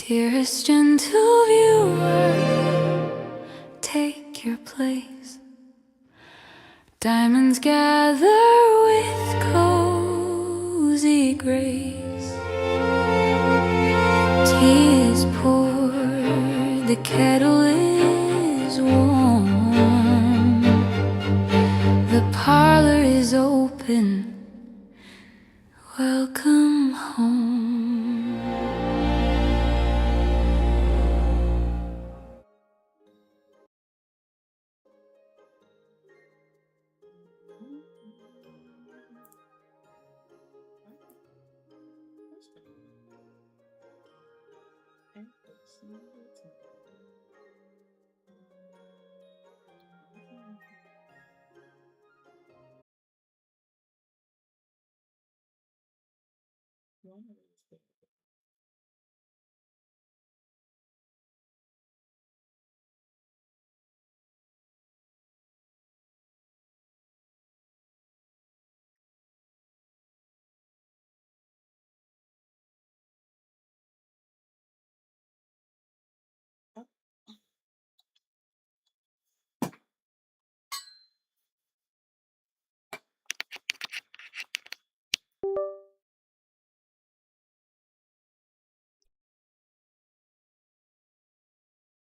Dearest gentle viewer, take your place. Diamonds gather with cozy grace. Tea is poured, the kettle is warm. The parlor is open, welcome home.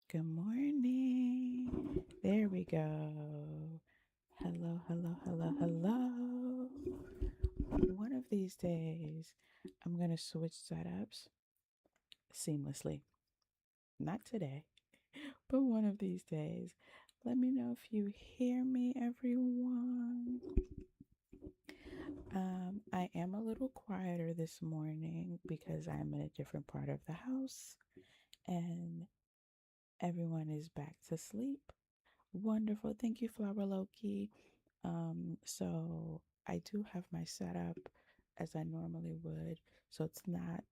Good morning. There we go. Hello, hello, hello, hello. One of these days, I'm going to switch setups seamlessly. Not today, but one of these days. Let me know if you hear me, everyone. I am a little quieter this morning because I'm in a different part of the house and everyone is back to sleep. Wonderful. Thank you, Flower Loki. So I do have my setup as I normally would. So it's not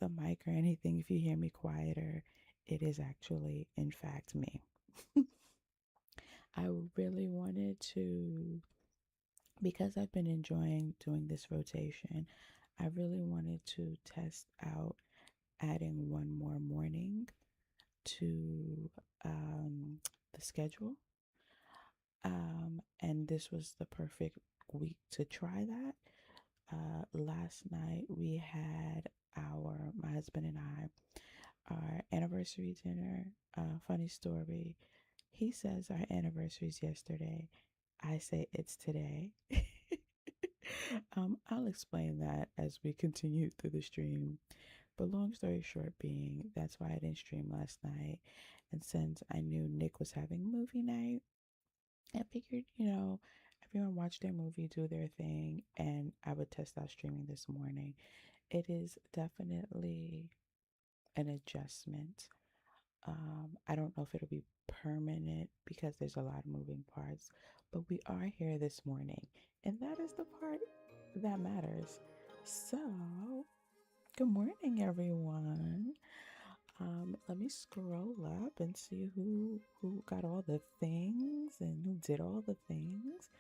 the mic or anything. If you hear me quieter, it is actually, in fact, me. I really wanted to, because I've been enjoying doing this rotation, I really wanted to test out adding one more morning to the schedule. And this was the perfect week to try that. Last night we had my husband and our anniversary dinner. Funny story. He says our anniversary's yesterday. I say it's today. I'll explain that as we continue through the stream. But long story short being, that's why I didn't stream last night. And since I knew Nick was having movie night, I figured, everyone watch their movie, do their thing, and I would test out streaming this morning. It is definitely an adjustment. I don't know if it'll be permanent because there's a lot of moving parts, but we are here this morning, and that is the part that matters. So, good morning, everyone. Let me scroll up and see who got all the things and who did all the things.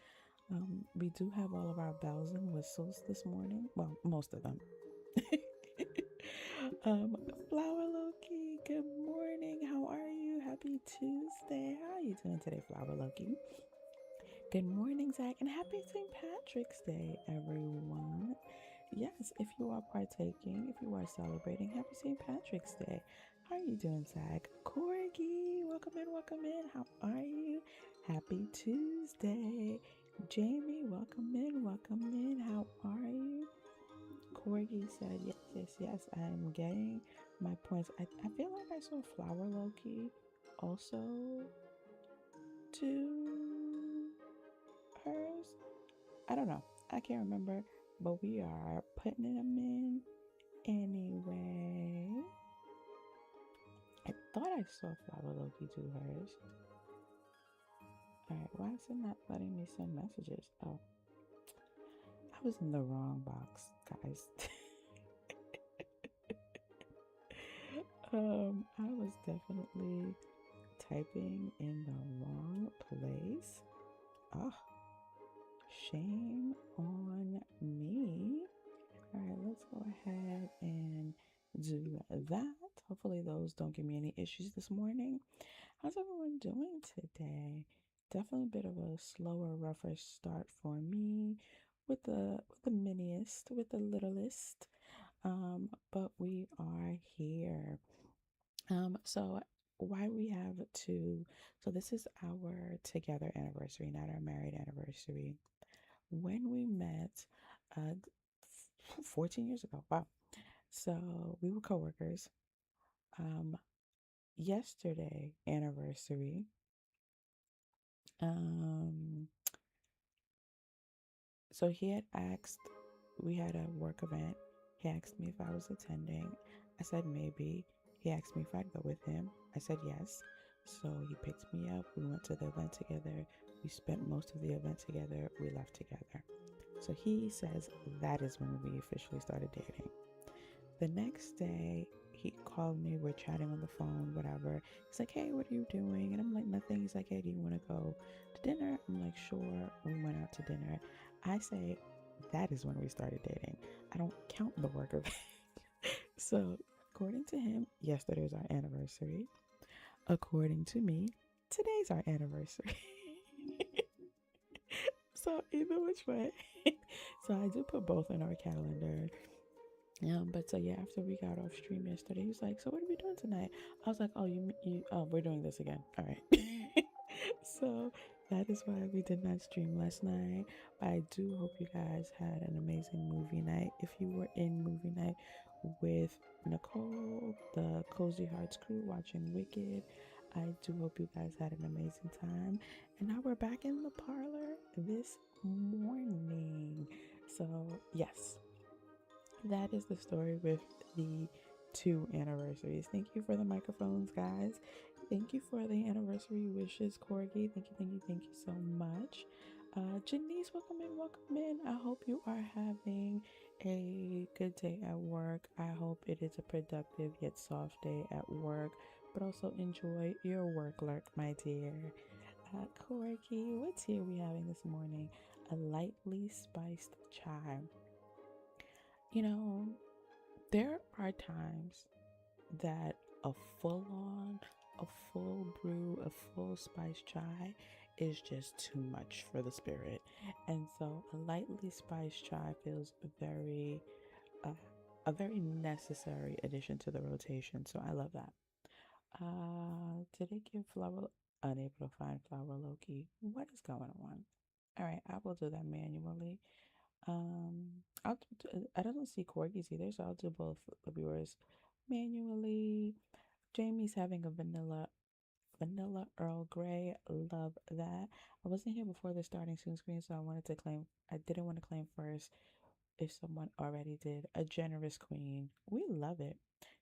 We do have all of our bells and whistles this morning. Well, most of them. Flower Loki, good morning. How are you? Happy Tuesday. How are you doing today, Flower Loki? Good morning, Zach, and happy St. Patrick's Day, everyone. Yes, if you are partaking, if you are celebrating, happy St. Patrick's Day. How are you doing, Zach? Corgi, welcome in, welcome in. How are you? Happy Tuesday. Jamie, welcome in, welcome in. How are you? Corgi said, yes, yes, yes, I'm getting my points. I feel like I saw Flower Loki also do hers. I don't know. I can't remember, but we are putting them in anyway. I thought I saw Flower Loki do hers. Alright, why is it not letting me send messages? Oh, I was in the wrong box, guys. I was definitely typing in the wrong place. Oh, shame on me. All right, let's go ahead and do that. Hopefully those don't give me any issues this morning. How's everyone doing today? Definitely a bit of a slower, rougher start for me with the miniest, with the littlest. But we are here. So why we have to, so this is our together anniversary, not our married anniversary. When we met, 14 years ago. Wow. So we were coworkers. Um, Yesterday anniversary. Um, so he had asked, we had a work event. He asked me if I was attending. I said maybe. He asked me if I'd go with him. I said yes. So he picked me up. We went to the event together. We spent most of the event together. We left together. So he says that is when we officially started dating. The next day, he called me. We're chatting on the phone, whatever. He's like, hey, what are you doing? And I'm like, nothing. He's like, hey, do you want to go to dinner? I'm like, sure. We went out to dinner. I say, that is when we started dating. I don't count the work of it. So, according to him, yesterday was our anniversary. According to me, today's our anniversary. So, either which way. So, I do put both in our calendar. But so yeah, after we got off stream yesterday, he was like, "So what are we doing tonight?" I was like, "Oh, we're doing this again. All right." So that is why we did not stream last night. But I do hope you guys had an amazing movie night. If you were in movie night with Nicole, the Cozy Hearts crew watching Wicked, I do hope you guys had an amazing time. And now we're back in the parlor this morning. So yes, that is the story with the two anniversaries. Thank you for the microphones, guys. Thank you for the anniversary wishes, Corgi. Thank you so much. Janice, welcome in, welcome in. I hope you are having a good day at work. I hope it is a productive yet soft day at work, but also enjoy your work, lurk, my dear. Corgi, what tea are we having this morning? A lightly spiced chai. You know, there are times that a full on, a full brew, a full spice chai is just too much for the spirit. And so a lightly spiced chai feels uh, a very necessary addition to the rotation. So I love that. Did it give flower? Unable to find flower Loki. What is going on? All right, I will do that manually. I don't see corgis either, so I'll do both of yours manually. Jamie's having a vanilla Earl Grey. Love that. I wasn't here before the starting soon screen, so I didn't want to claim first if someone already did. A generous queen. We love it.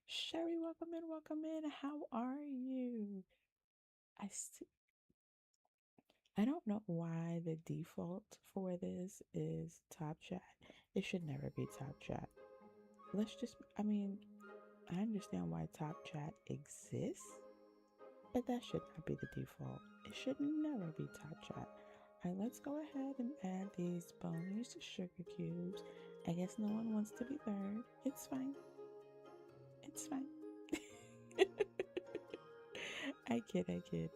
Sherry, welcome in, welcome in. How are you? I st- I don't know why the default for this is top chat. It should never be top chat. I mean, I understand why top chat exists, but that should not be the default. It should never be top chat. All right, let's go ahead and add these bonus sugar cubes. I guess no one wants to be third. It's fine. It's fine. I kid, I kid.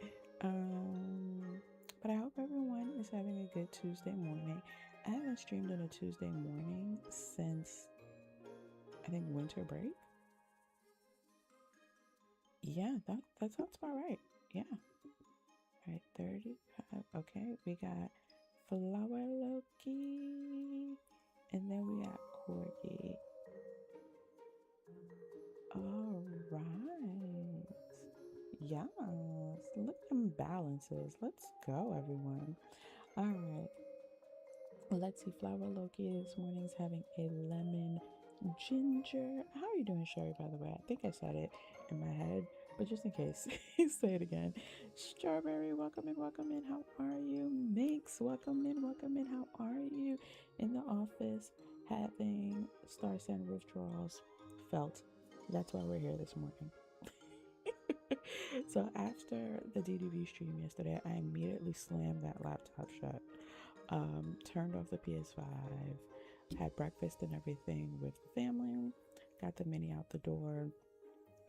But I hope everyone is having a good Tuesday morning. I haven't streamed on a Tuesday morning since I think winter break. Yeah, that sounds about right. Yeah. All right, 35. Okay, we got Flower Loki, and then we got Corgi. All right. Yes, look at them balances. Let's go, everyone. All right. Let's see. Flower Loki this morning is having a lemon ginger. How are you doing, Sherry, by the way? I think I said it in my head, but just in case, say it again. Strawberry, welcome in, welcome in. How are you? Minx, welcome in, welcome in. How are you? In the office, having Starsand withdrawals felt. That's why we're here this morning. So after the DDV stream yesterday, I immediately slammed that laptop shut. Turned off the PS5, had breakfast and everything with the family, got the mini out the door,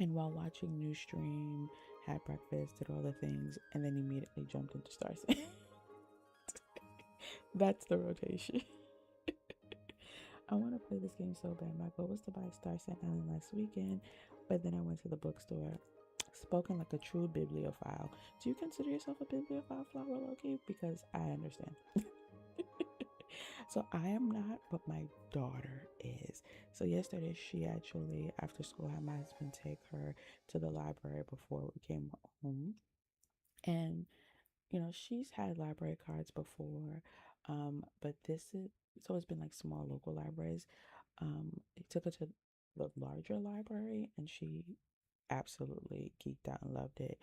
And while watching New Stream, had breakfast, did all the things, and then immediately jumped into Starsand. That's the rotation. I want to play this game so bad. My goal was to buy Starsand Island last weekend, but then I went to the bookstore. Spoken like a true bibliophile. Do you consider yourself a bibliophile, Flower Loki? Because I understand. So I am not, but my daughter is. So yesterday, she actually, after school, had my husband take her to the library before we came home. And, she's had library cards before, but this is, so it's been like small local libraries. He took her to the larger library and she absolutely geeked out and loved it.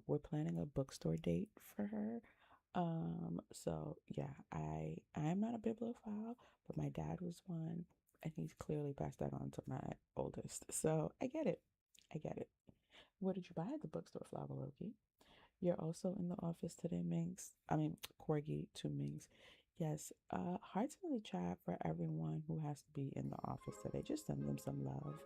We're planning a bookstore date for her. So yeah, I'm not a bibliophile, but my dad was one, and he's clearly passed that on to my oldest. So I get it. I get it. What did you buy at the bookstore, Flower Loki? You're also in the office today, Minx. I mean, Corgi to Minx. Yes, hearts in the chat for everyone who has to be in the office today. Just send them some love.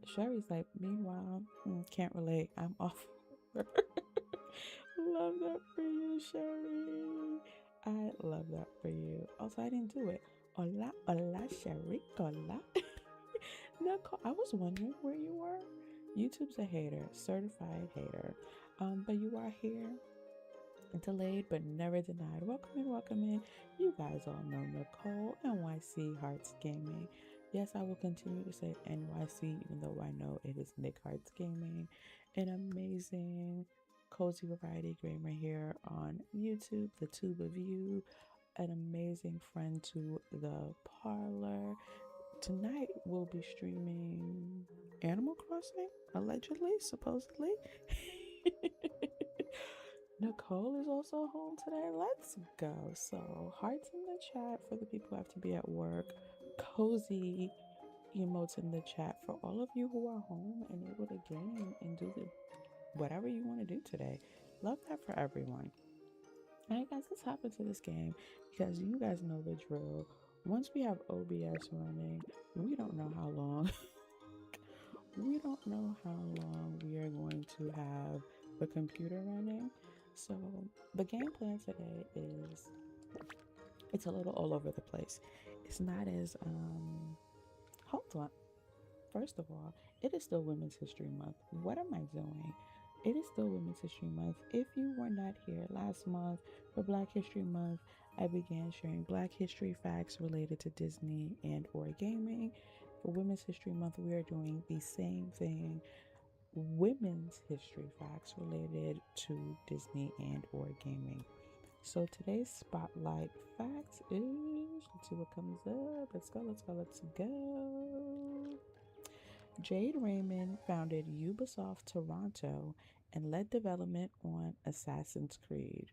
Sherry's like, meanwhile, can't relate. I'm off. Love that for you, Sherry. I love that for you. Also, I didn't do it. Hola, hola, Sherry. Hola. Nicole, I was wondering where you were. YouTube's a hater, certified hater. But you are here, delayed but never denied. Welcome in, welcome in. You guys all know Nicole, NYC Hearts Gaming. Yes, I will continue to say NYC, even though I know it is Nick Hearts Gaming. An amazing, cozy variety gamer here on YouTube, the tube of you. An amazing friend to the parlor. Tonight we'll be streaming Animal Crossing, allegedly, supposedly. Nicole is also home today. Let's go. So, hearts in the chat for the people who have to be at work. Cozy emotes in the chat for all of you who are home and able to game and do whatever you want to do today. Love that for everyone. All right, guys, let's hop into this game because you guys know the drill. Once we have OBS running, we don't know how long. We don't know how long we are going to have the computer running. So the game plan today is, it's a little all over the place. It's not as hold on. First of all, it is still Women's History Month. What am I doing? It is still Women's History Month. If you were not here last month for Black History Month, I began sharing Black history facts related to Disney and or gaming. For Women's History Month, we are doing the same thing. Women's history facts related to Disney and or gaming. So today's spotlight facts is, let's see what comes up. Let's go, let's go, let's go. Jade Raymond founded Ubisoft Toronto and led development on Assassin's Creed.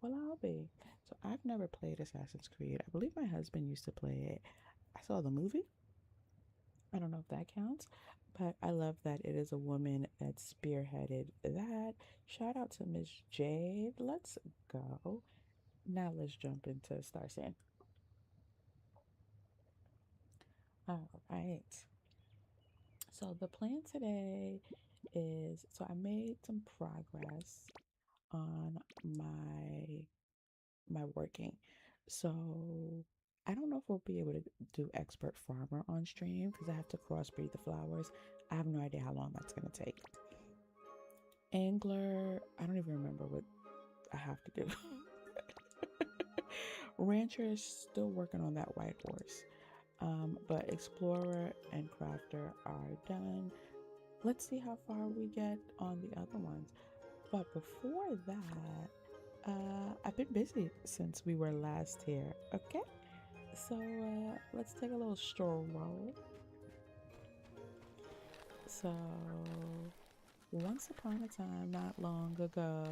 Well, I'll be. So I've never played Assassin's Creed. I believe my husband used to play it. I saw the movie. I don't know if that counts, but I love that it is a woman that spearheaded that. Shout out to Miss Jade. Let's go. Now let's jump into Starsand. All right. So the plan today is, so I made some progress on my working. So I don't know if we'll be able to do expert farmer on stream because I have to crossbreed the flowers. I have no idea how long that's going to take. Angler, I don't even remember what I have to do. Rancher is still working on that white horse. But explorer and crafter are done. Let's see how far we get on the other ones. But before that, I've been busy since we were last here. Okay, so let's take a little stroll. So once upon a time, not long ago.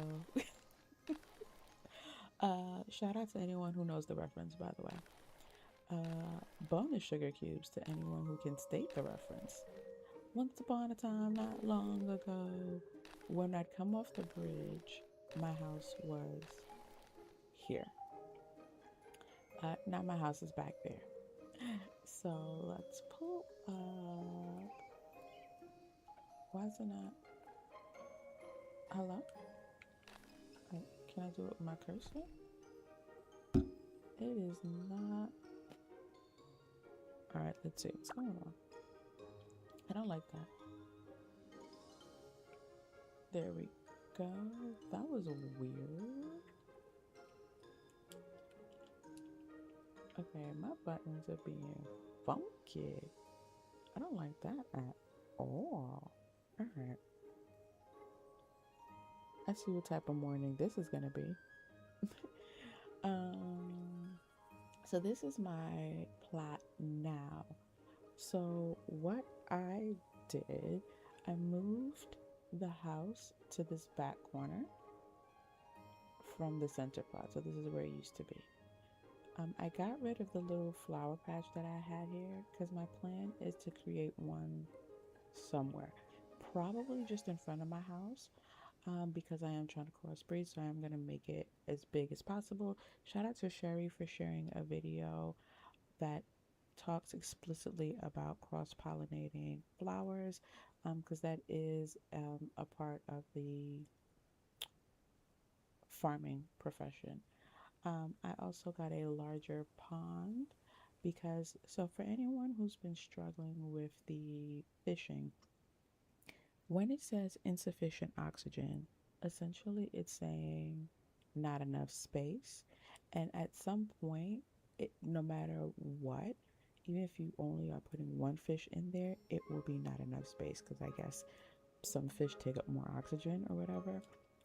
Shout out to anyone who knows the reference, by the way. Bonus sugar cubes to anyone who can state the reference. Once upon a time, not long ago, when I'd come off the bridge, my house was here. Now my house is back there. So let's pull up Why is it not? Hello? Can I do it with my cursor? It is not. Alright, let's see what's going on. I don't like that. There we go. That was weird. Okay, my buttons are being funky. I don't like that at all. Alright. I see what type of morning this is gonna be. So this is my plot now. So what I did, I moved the house to this back corner from the center plot. So this is where it used to be. I got rid of the little flower patch that I had here because my plan is to create one somewhere, probably just in front of my house, because I am trying to crossbreed, so I'm going to make it as big as possible. Shout out to Sherry for sharing a video that talks explicitly about cross-pollinating flowers, because that is a part of the farming profession. I also got a larger pond because, so for anyone who's been struggling with the fishing, when it says insufficient oxygen, essentially it's saying not enough space. And at some point, no matter what, even if you only are putting one fish in there, it will be not enough space because I guess some fish take up more oxygen or whatever.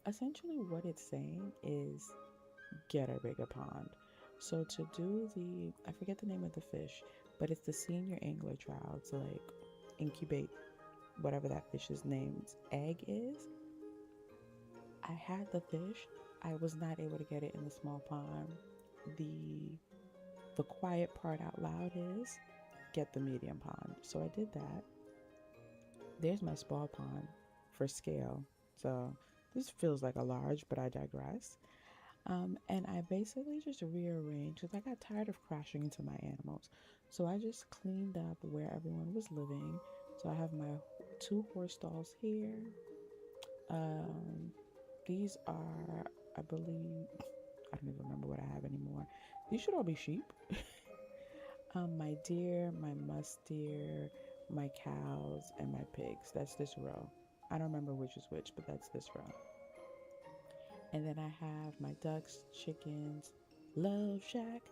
Essentially, what it's saying is get a bigger pond. So to do the, I forget the name of the fish, but it's the senior angler trial to like incubate whatever that fish's name's egg is. I had the fish. I was not able to get it in the small pond. The quiet part out loud is get the medium pond. So I did that. There's my small pond for scale. So this feels like a large, but I digress. And I basically just rearranged because I got tired of crashing into my animals. So I just cleaned up where everyone was living. So I have my 2 horse stalls here. These are, I believe, I don't even remember what I have anymore. These should all be sheep. My deer, my musk deer, my cows, and my pigs. That's this row. I don't remember which is which, but that's this row. And then I have my ducks, chickens, love shack,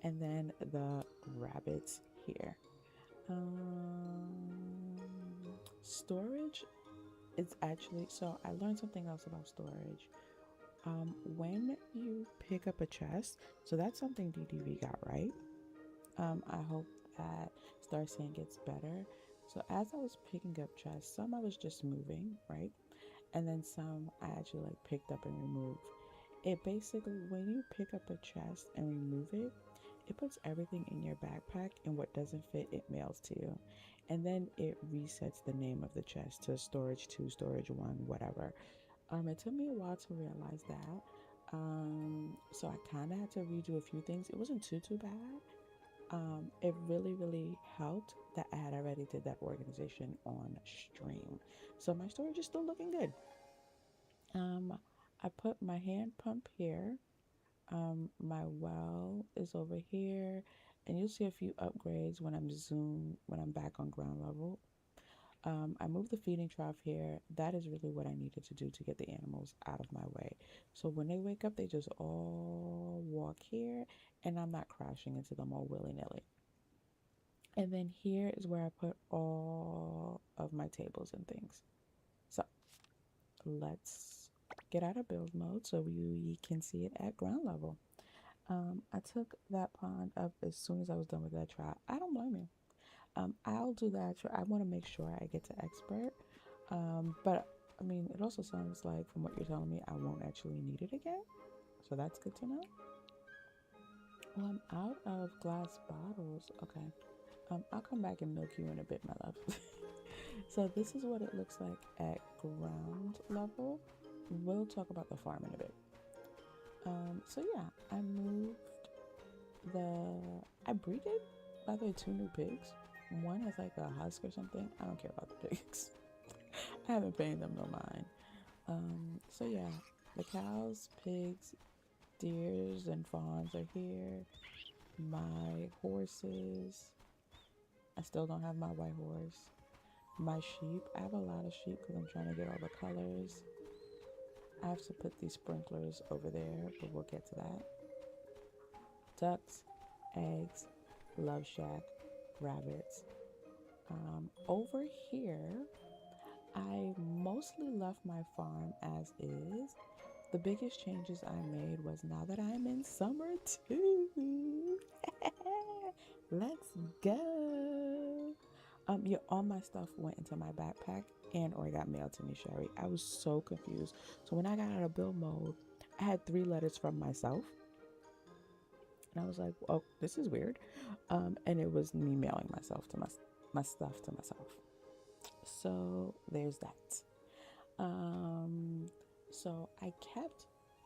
and then the rabbits here. Storage is actually, so I learned something else about storage. When you pick up a chest, so that's something DDV got right. I hope that Starsand gets better. So as I was picking up chests, some I was just moving, right? And then some I actually like picked up and removed. It basically, when you pick up a chest and remove it, it puts everything in your backpack, and what doesn't fit, it mails to you. And then it resets the name of the chest to storage 2, storage 1, whatever. It took me a while to realize that. So I kind of had to redo a few things. It wasn't too bad. It really helped that I had already did that organization on stream. So my storage is still looking good. I put my hand pump here. My well is over here, and you'll see a few upgrades when I'm back on ground level. I moved the feeding trough here. That is really what I needed to do to get the animals out of my way. So when they wake up, they just all walk here, and I'm not crashing into them all willy-nilly. And then here is where I put all of my tables and things. So let's get out of build mode so we can see it at ground level. I took that pond up as soon as I was done with that try. I don't blame you. I'll do that. I want to make sure I get to expert. But I mean, it also sounds like from what you're telling me, I won't actually need it again. So that's good to know. Well, I'm out of glass bottles. Okay. I'll come back and milk you in a bit, my love. So this is what it looks like at ground level. We'll talk about the farm in a bit. So yeah, I breeded, by the way, 2 new pigs. One has like a husk or something. I don't care about the pigs. I haven't paid them no mind. So yeah, the cows, pigs, deers, and fawns are here. My horses. I still don't have my white horse. My sheep. I have a lot of sheep because I'm trying to get all the colors. I have to put these sprinklers over there, but we'll get to that. Ducks, eggs, love shack, rabbits. Over here, I mostly left my farm as is. The biggest changes I made was now that I'm in summer too. Let's go. Yeah, all my stuff went into my backpack and or got mailed to me, Sherry. I was so confused. So when I got out of bill mode, I had 3 letters from myself. And I was like, oh, this is weird. And it was me mailing myself to my stuff to myself. So there's that. So I kept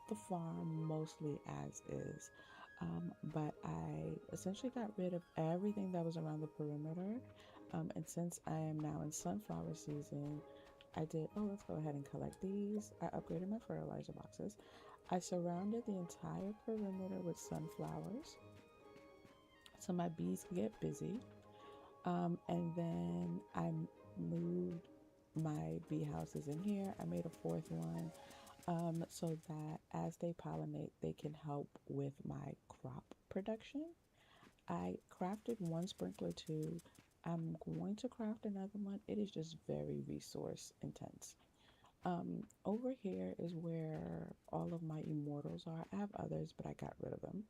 the farm mostly as is. But I essentially got rid of everything that was around the perimeter. And since I am now in sunflower season, I did, oh, let's go ahead and collect these. I upgraded my fertilizer boxes. I surrounded the entire perimeter with sunflowers so my bees could get busy. And then I moved my bee houses in here. I made a fourth one so that as they pollinate, they can help with my crop production. I crafted one sprinkler too. I'm going to craft another one. It is just very resource intense. Over here is where all of my immortals are. I have others, but I got rid of them.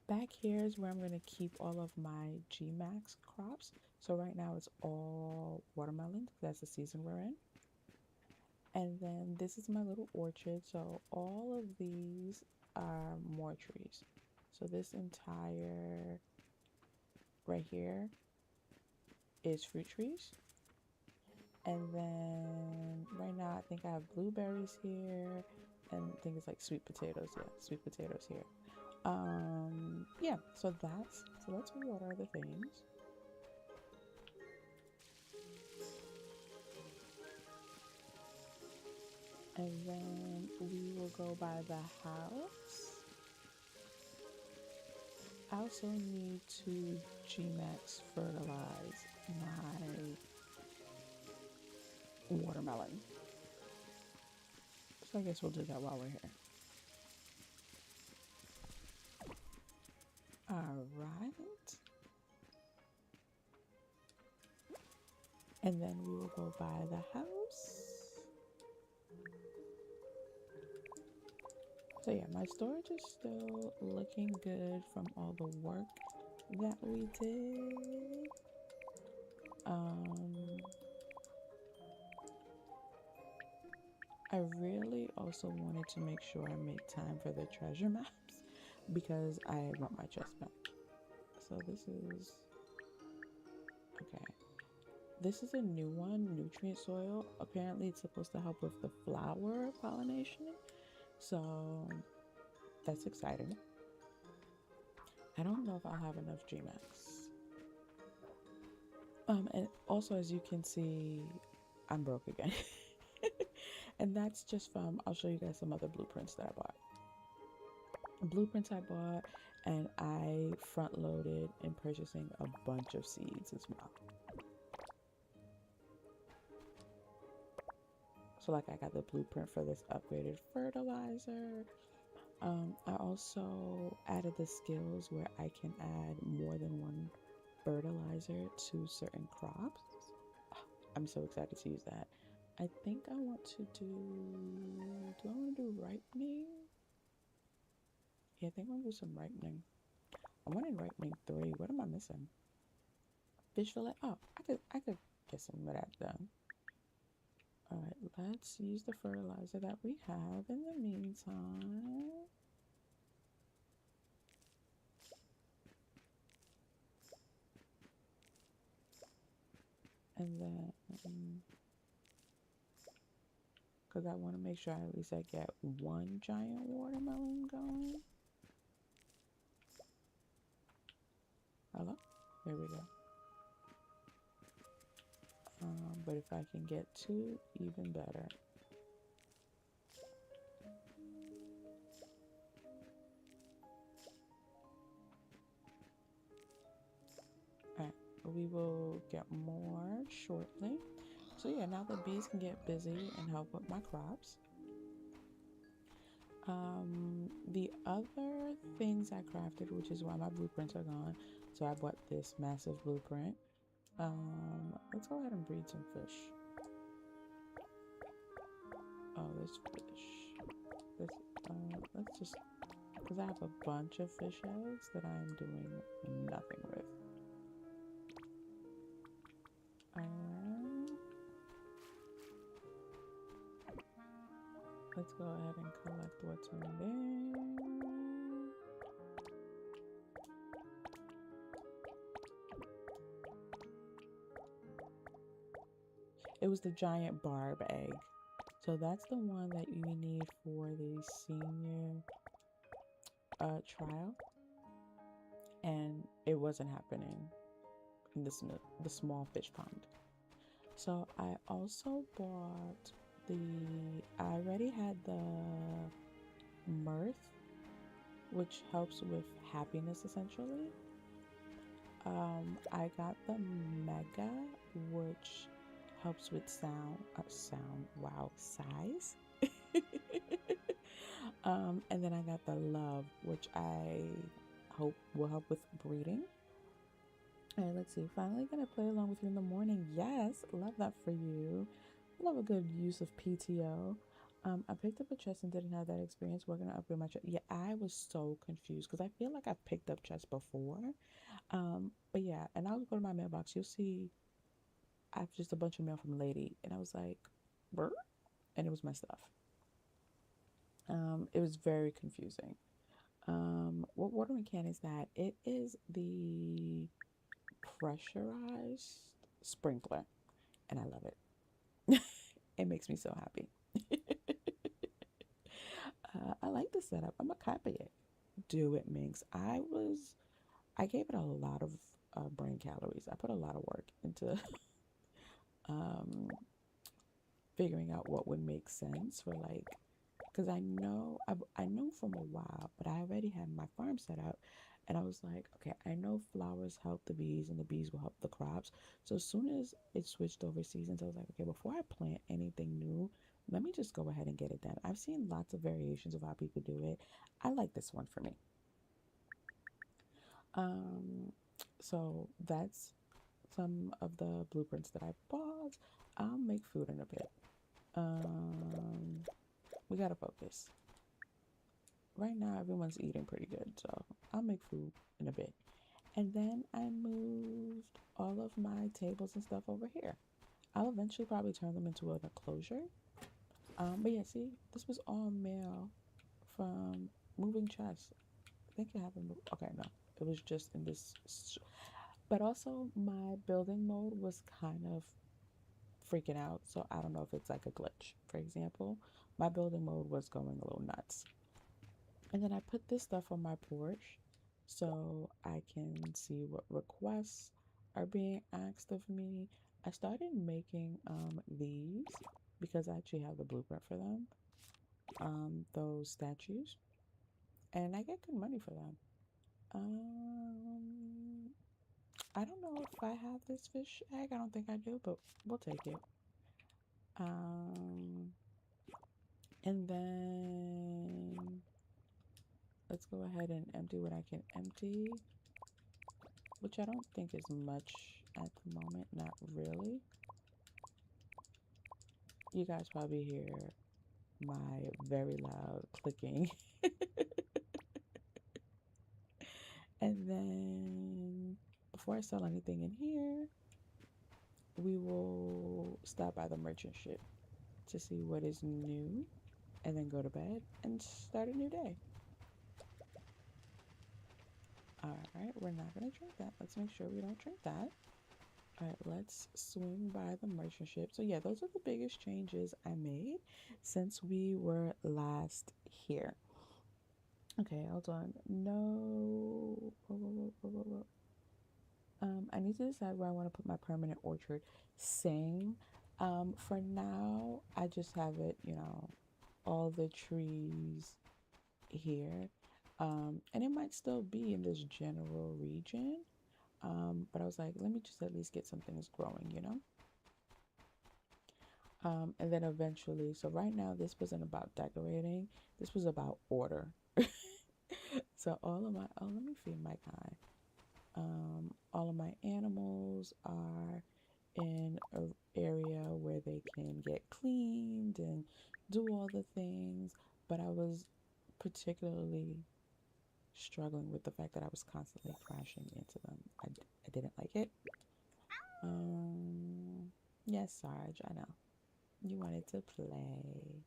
Back here is where I'm going to keep all of my G-Max crops. So right now it's all watermelon. That's the season we're in. And then this is my little orchard. So all of these are more trees. So this entire right here is fruit trees. And then right now I think I have blueberries here and I think it's like sweet potatoes. Yeah, sweet potatoes here. Yeah, so let's water the things. And then we will go by the house. I also need to G-Max fertilize my watermelon. So I guess we'll do that while we're here. All right. And then we will go by the house. So yeah, my storage is still looking good from all the work that we did. I really also wanted to make sure I make time for the treasure maps because I want my chest back. So this is okay. This is a new one, nutrient soil. Apparently it's supposed to help with the flower pollination. So that's exciting. I don't know if I'll have enough Gmax. And also as you can see, I'm broke again. And that's just from, I'll show you guys some other blueprints that I bought. Blueprints I bought, and I front loaded in purchasing a bunch of seeds as well. So like I got the blueprint for this upgraded fertilizer. I also added the skills where I can add more than one fertilizer to certain crops. I'm so excited to use that. I think I want to do I want to do ripening? Yeah, I think I'm gonna do some ripening. I wanted ripening 3. What am I missing? Fish fillet? Oh, I could get some of that done. Alright, let's use the fertilizer that we have in the meantime. And then because I want to make sure at least I get one giant watermelon going. Hello? Here we go. But if I can get 2, even better. Alright, we will get more shortly. So yeah, now the bees can get busy and help with my crops. The other things I crafted, which is why my blueprints are gone. So I bought this massive blueprint. Let's go ahead and breed some fish. Oh, there's fish. This, let's just, because I have a bunch of fish eggs that I'm doing nothing with. Let's go ahead and collect what's in there. It was the giant barb egg. So that's the one that you need for the senior trial. And it wasn't happening in the small fish pond. So I also bought I already had the mirth, which helps with happiness essentially. I got the mega, which helps with size. And then I got the love, which I hope will help with breeding. All right, let's see. Finally gonna play along with you in the morning. Yes, love that for you. Love a good use of PTO. I picked up a chess and didn't have that experience. We're gonna upgrade my chess. Yeah, I was so confused because I feel like I've picked up chess before. But yeah, and I'll go to my mailbox. You'll see I have just a bunch of mail from a lady, and I was like, "Brr," and it was my stuff. It was very confusing. What watering can is that? It is the pressurized sprinkler, and I love it. It makes me so happy. I like the setup. I'm gonna copy it. Do it, Minx. I gave it a lot of brain calories. I put a lot of work into um, figuring out what would make sense for like, because I know from a while, but I already had my farm set up, and I was like, okay, I know flowers help the bees, and the bees will help the crops. So as soon as it switched over seasons, I was like, okay, before I plant anything new, let me just go ahead and get it done. I've seen lots of variations of how people do it. I like this one for me. Um, so that's some of the blueprints that I bought. I'll make food in a bit. We gotta focus. Right now, everyone's eating pretty good, so I'll make food in a bit. And then I moved all of my tables and stuff over here. I'll eventually probably turn them into an enclosure. But yeah, see, this was all mail from moving chest. I think I haven't moved. Okay, no, it was just in this. But also, my building mode was kind of freaking out, so I don't know if it's like a glitch. For example, my building mode was going a little nuts. And then I put this stuff on my porch so I can see what requests are being asked of me. I started making these because I actually have the blueprint for them. Those statues. And I get good money for them. Um I don't know if I have this fish egg. I don't think I do, but we'll take it. Um and then let's go ahead and empty what I can empty, which I don't think is much at the moment. Not really. You guys probably hear my very loud clicking. And then before I sell anything in here, we will stop by the merchant ship to see what is new and then go to bed and start a new day. All right, we're not going to drink that. Let's make sure we don't drink that. All right, let's swing by the merchant ship. So yeah, those are the biggest changes I made since we were last here. Okay, hold on. No. Whoa, whoa, whoa, whoa, whoa. I need to decide where I want to put my permanent orchard. Same. For now, I just have it, all the trees here. And it might still be in this general region. But I was like, let me just at least get some things growing. And then eventually, so right now, this wasn't about decorating, this was about order. So let me feed my guy. All of my animals are in an area where they can get cleaned and do all the things. But I was particularly struggling with the fact that I was constantly crashing into them. I didn't like it. Yes, Sarge, I know. You wanted to play.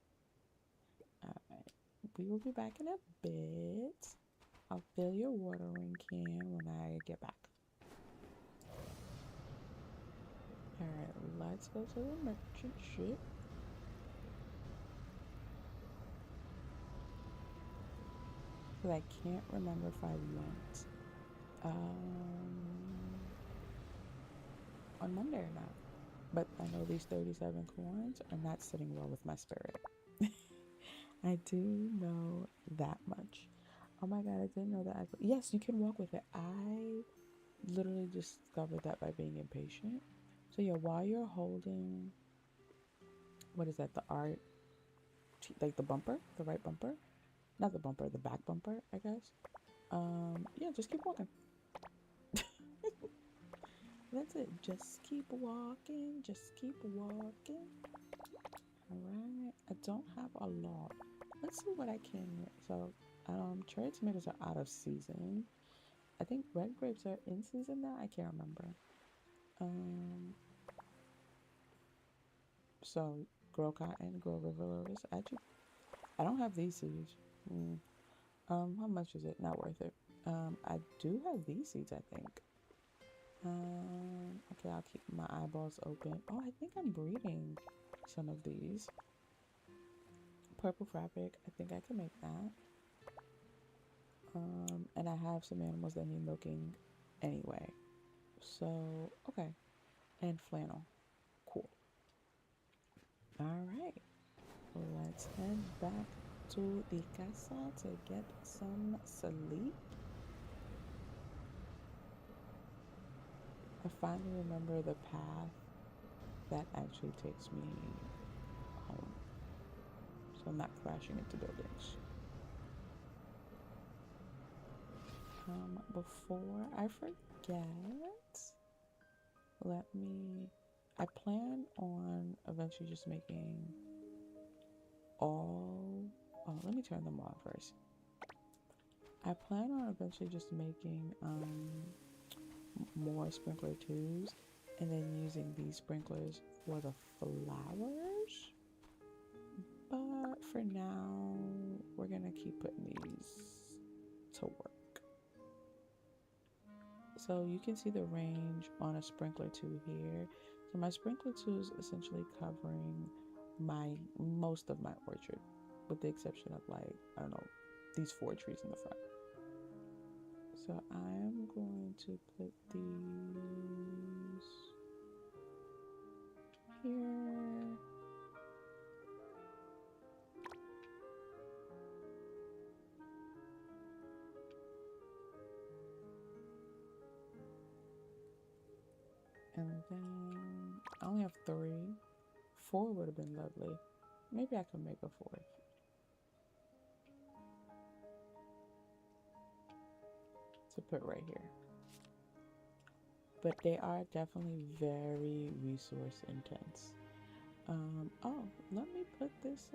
Alright. We will be back in a bit. I'll fill your watering can when I get back. Alright, let's go to the merchant ship. Because I can't remember if I went on Monday or not. But I know these 37 coins are not sitting well with my spirit. I do know that much. Oh my god, I didn't know that. Yes, you can walk with it. I literally discovered that by being impatient. So yeah, while you're holding, what is that? The art, like the bumper, the right bumper, not the bumper, the back bumper, I guess. Yeah, just keep walking. That's it. Just keep walking. Just keep walking. All right. I don't have a lot. Let's see what I can. So, cherry tomatoes are out of season. I think red grapes are in season now. I can't remember. So grow cotton, grow river lotus. Actually, I don't have these seeds. How much is it? Not worth it. I do have these seeds, I think. Okay, I'll keep my eyeballs open. Oh, I think I'm breeding some of these. Purple fabric, I think I can make that. And I have some animals that need milking anyway. So, okay. And flannel. Cool. All right. Let's head back to the casa to get some sleep. I finally remember the path that actually takes me home. So I'm not crashing into buildings. Before I forget, I plan on eventually just making let me turn them on first. I plan on eventually just making more sprinkler tubes and then using these sprinklers for the flowers. But for now, we're gonna keep putting these to work. So you can see the range on a sprinkler tube here. So my sprinkler tube is essentially covering most of my orchard, with the exception of these 4 trees in the front. So I'm going to put these here. And then I only have 3. 4 would have been lovely. Maybe I can make a 4th. To put right here. But they are definitely very resource intense. Oh, let me put this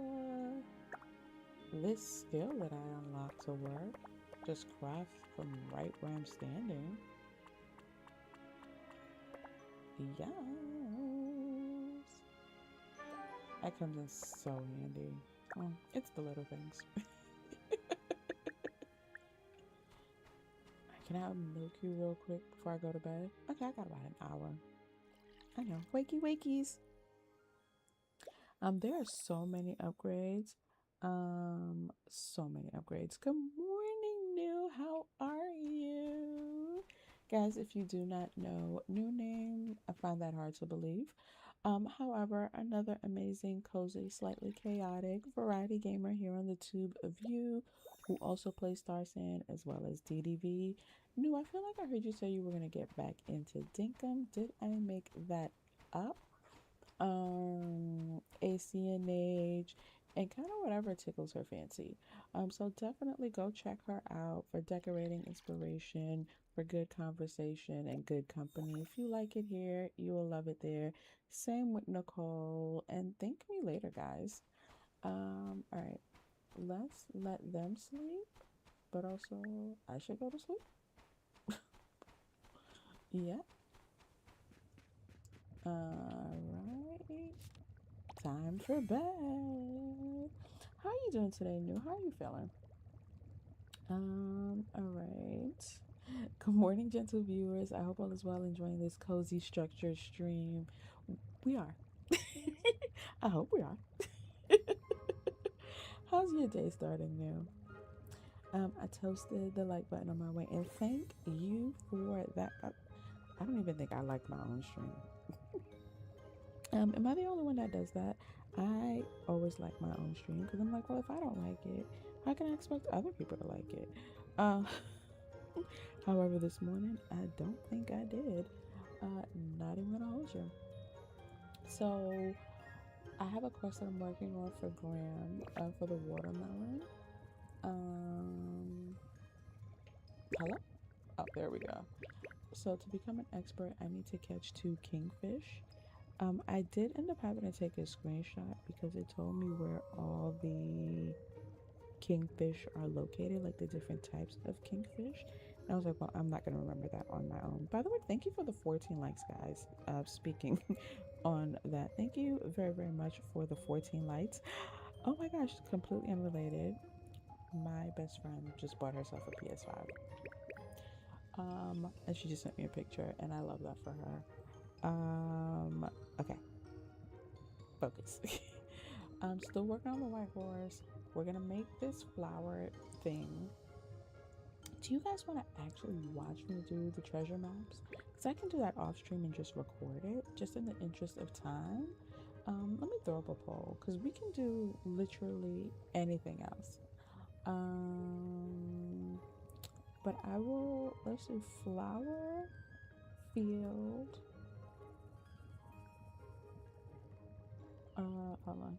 skill that I unlocked to work. Just craft from right where I'm standing. Yes. That comes in so handy. It's the little things. Can I milk you real quick before I go to bed? Okay, I got about an hour. I know. Wakey wakies. There are so many upgrades. So many upgrades. Good morning, New. How are you? Guys, if you do not know new name, I find that hard to believe. However, another amazing, cozy, slightly chaotic variety gamer here on the tube of you, who also plays Starsand as well as DDV. New, I feel like I heard you say you were gonna get back into Dinkum. Did I make that up? ACNH, and kind of whatever tickles her fancy. So definitely go check her out for decorating inspiration, for good conversation and good company. If you like it here, you will love it there. Same with Nicole, and thank me later, guys. All right, let's let them sleep, but also I should go to sleep. Yeah. All right. Time for bed. How are you doing today, New? How are you feeling? All right. Good morning, gentle viewers. I hope all is well enjoying this cozy, structured stream. We are. I hope we are. How's your day starting, New? I toasted the like button on my way, and thank you for that. I don't even think I like my own stream. Am I the only one that does that? I always like my own stream because I'm like, well, if I don't like it, how can I expect other people to like it? Uh, However, this morning I don't think I did. Not even gonna hold you. So I have a course that I'm working on for Graham for the watermelon. Um, Hello? Oh, there we go. So to become an expert, I need to catch 2 kingfish. I did end up having to take a screenshot because it told me where all the kingfish are located, like the different types of kingfish. And I was like, well, I'm not going to remember that on my own. By the way, thank you for the 14 likes, guys. Speaking on that, thank you very, very much for the 14 likes. Oh my gosh, completely unrelated. My best friend just bought herself a PS5. And she just sent me a picture, and I love that for her. Okay, focus. I'm still working on the white horse. We're gonna make this flower thing. Do you guys want to actually watch me do the treasure maps? Because I can do that off stream and just record it, just in the interest of time. Let me throw up a poll because we can do literally anything else. But I will, let's do flower, field, hold on,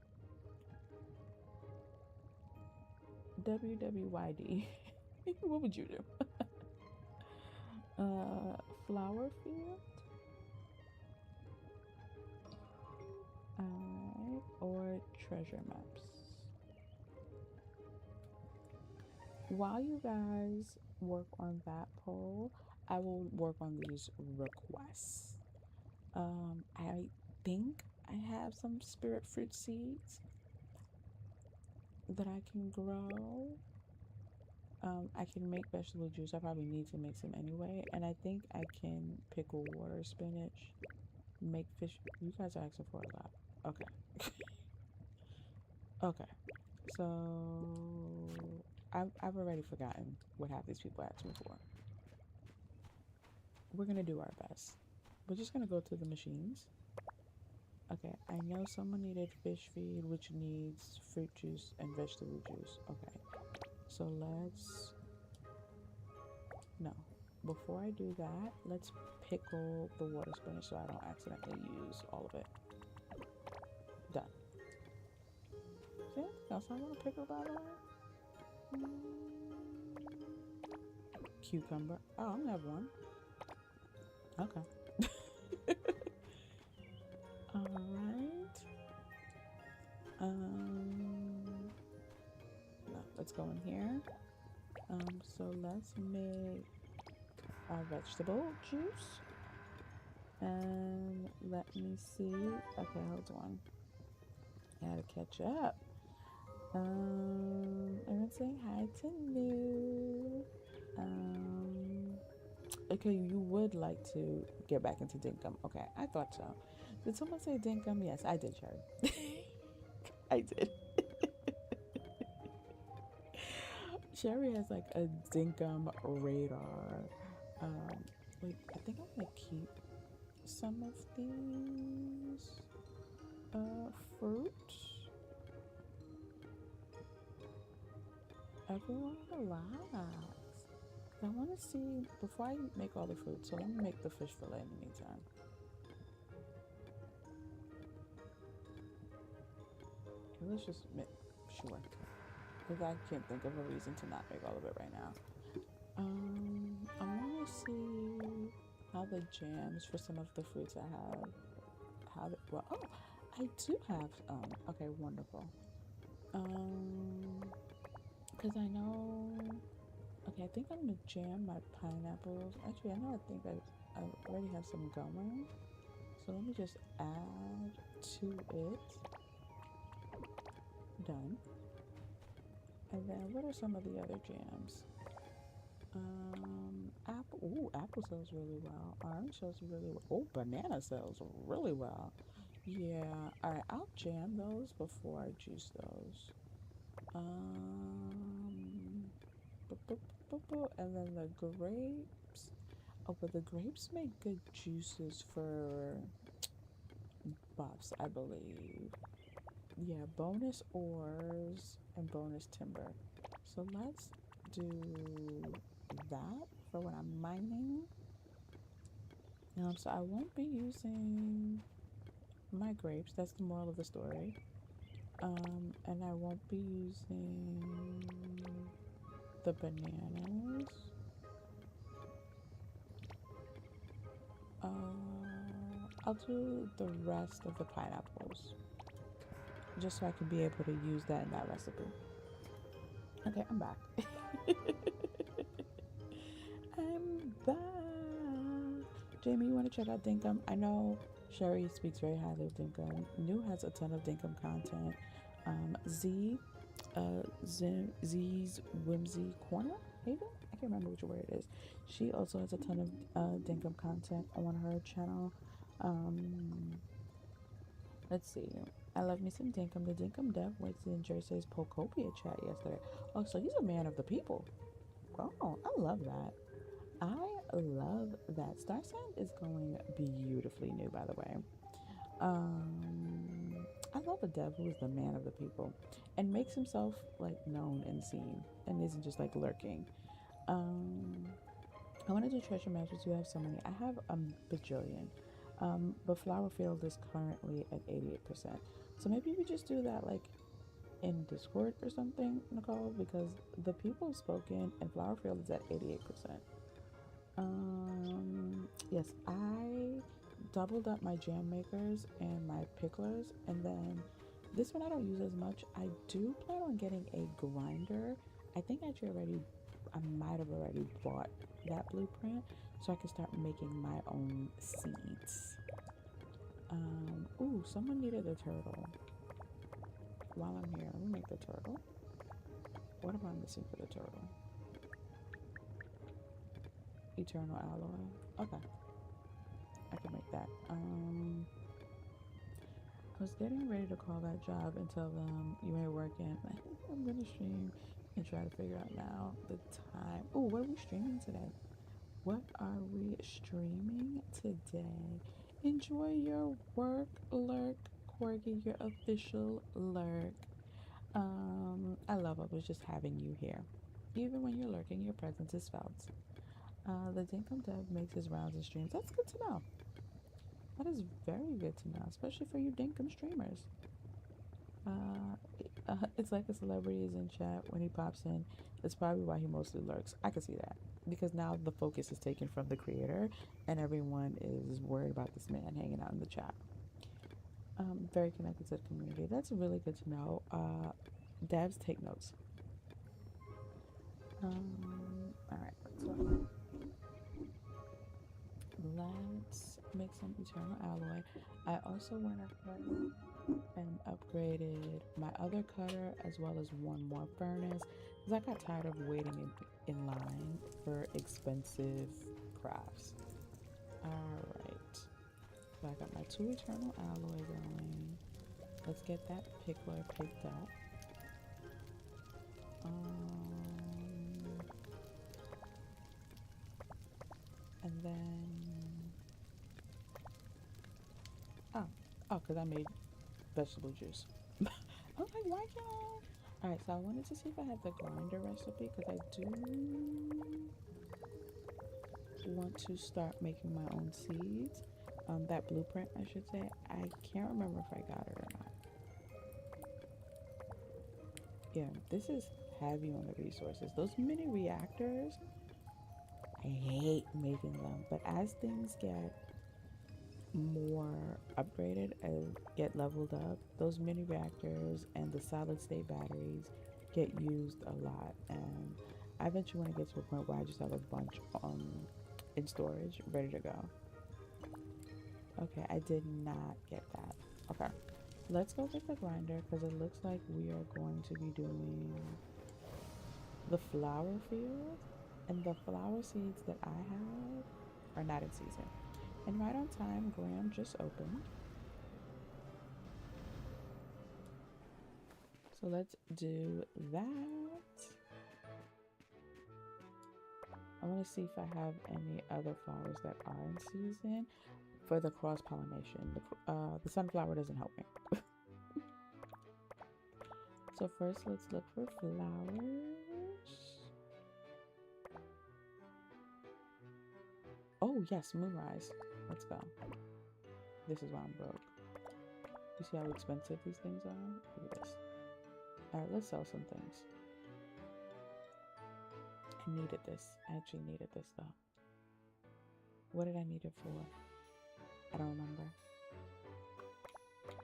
WWYD. What would you do? Flower field, or treasure maps. While you guys work on that poll, I will work on these requests. I think I have some spirit fruit seeds that I can grow. I can make vegetable juice. I probably need to make some anyway. And I think I can pickle water spinach, make fish. You guys are asking for a lot. Okay. Okay. So I've already forgotten what half these people asked me for. We're gonna do our best. We're just gonna go through the machines. Okay, I know someone needed fish feed, which needs fruit juice and vegetable juice. Okay, so let's, no. Before I do that, let's pickle the water spinach so I don't accidentally use all of it. Done. Is there anything else I want to pickle, by the way? Cucumber. Oh, I'm gonna have one. Okay. All right. No, let's go in here. So let's make our vegetable juice. And let me see. Okay, hold on. I gotta catch up. Everyone's saying hi to New. Okay, you would like to get back into Dinkum. Okay, I thought so. Did someone say Dinkum? Yes, I did, Sherry. I did. Sherry has like a Dinkum radar. Wait, I think I'm gonna keep some of these fruit. Everyone relax. I want to see, before I make all the fruit, so let me make the fish fillet in the meantime. Okay, let's just make sure. Because I can't think of a reason to not make all of it right now. I want to see how the jams for some of the fruits I have, how, well, oh, I do have, okay, wonderful. Because I know, okay, I think I'm gonna jam my pineapples. Actually, I know, I think I already have some going. So let me just add to it. Done. And then what are some of the other jams? Apple. Ooh, apple sells really well. Orange sells really well. Oh, banana sells really well. Yeah. All right. I'll jam those before I juice those. Um. And then the grapes. Oh, but the grapes make good juices for buffs, I believe. Yeah, bonus ores and bonus timber. So let's do that for when I'm mining. So I won't be using my grapes. That's the moral of the story. And I won't be using the bananas. I'll do the rest of the pineapples just so I can be able to use that in that recipe. Okay, I'm back. I'm back. Jamie, you want to check out Dinkum? I know Sherry speaks very highly of Dinkum. New has a ton of Dinkum content. Z's Whimsy Corner, maybe? I can't remember which word it is. She also has a ton of Dinkum content on her channel. Let's see. I love me some Dinkum. The Dinkum Dev went to enjoy says Pocopia chat yesterday. Oh, so he's a man of the people. Oh, I love that. I love that. Starsand is going beautifully new, by the way. I love a dev who is the man of the people and makes himself like known and seen and isn't just like lurking. I want to do treasure matches. You have so many. I have a bajillion. But Flower Field is currently at 88%. So maybe we just do that like in Discord or something, Nicole, because the people have spoken and Flower Field is at 88%. Yes, I doubled up my jam makers and my picklers, and then this one I don't use as much. I do plan on getting a grinder. I think I might have already bought that blueprint so I can start making my own seeds. Ooh, someone needed a turtle. While I'm here, let me make the turtle. What am I missing for the turtle? Eternal alloy. Okay, I can make that. I was getting ready to call that job and tell them you ain't working. I think I'm gonna stream and try to figure out now the time. Oh, what are we streaming today? What are we streaming today? Enjoy your work, lurk, Corgi, your official lurk. I love always just having you here. Even when you're lurking, your presence is felt. The Dinkum Dev makes his rounds and streams. That's good to know. That is very good to know, especially for you Dinkum streamers. It's like a celebrity is in chat when he pops in. That's probably why he mostly lurks. I can see that because now the focus is taken from the creator, and everyone is worried about this man hanging out in the chat. Very connected to the community. That's really good to know. Devs, take notes. All right. So let's make some eternal alloy. I also went ahead and upgraded my other cutter as well as one more furnace because I got tired of waiting in line for expensive crafts. Alright, so I got my 2 eternal alloy going. Let's get that pickler picked up. And then Oh, because I made vegetable juice. I was like, why can't I? All right, so I wanted to see if I have the grinder recipe because I do want to start making my own seeds. That blueprint, I should say. I can't remember if I got it or not. Yeah, this is heavy on the resources. Those mini reactors, I hate making them. But as things get more upgraded and get leveled up, those mini reactors and the solid state batteries get used a lot. And I eventually want to get to a point where I just have a bunch in storage ready to go. Okay, I did not get that. Okay, let's go get the grinder because it looks like we are going to be doing the flower field, and the flower seeds that I have are not in season. And right on time, Graham just opened. So let's do that. I want to see if I have any other flowers that are in season for the cross pollination. The sunflower doesn't help me. So first, let's look for flowers. Oh yes, moonrise. Let's go. This is why I'm broke. You see how expensive these things are? Look at this. All right, let's sell some things. I needed this. I actually needed this though. What did I need it for? I don't remember.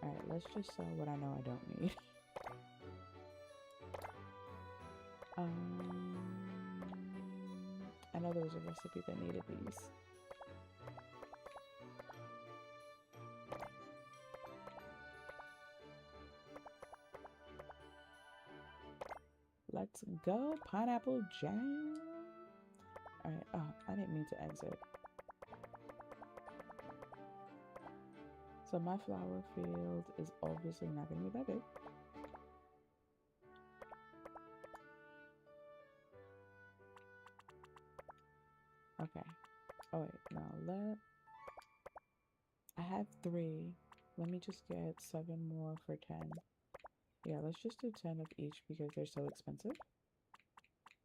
All right, let's just sell what I know I don't need. I know there was a recipe that needed these. Let's go. Pineapple jam. All right. Oh, I didn't mean to exit. So my flower field is obviously not going to be that big. Okay. Oh wait, no, I have 3. Let me just get 7 more for 10. Yeah, let's just do 10 of each because they're so expensive.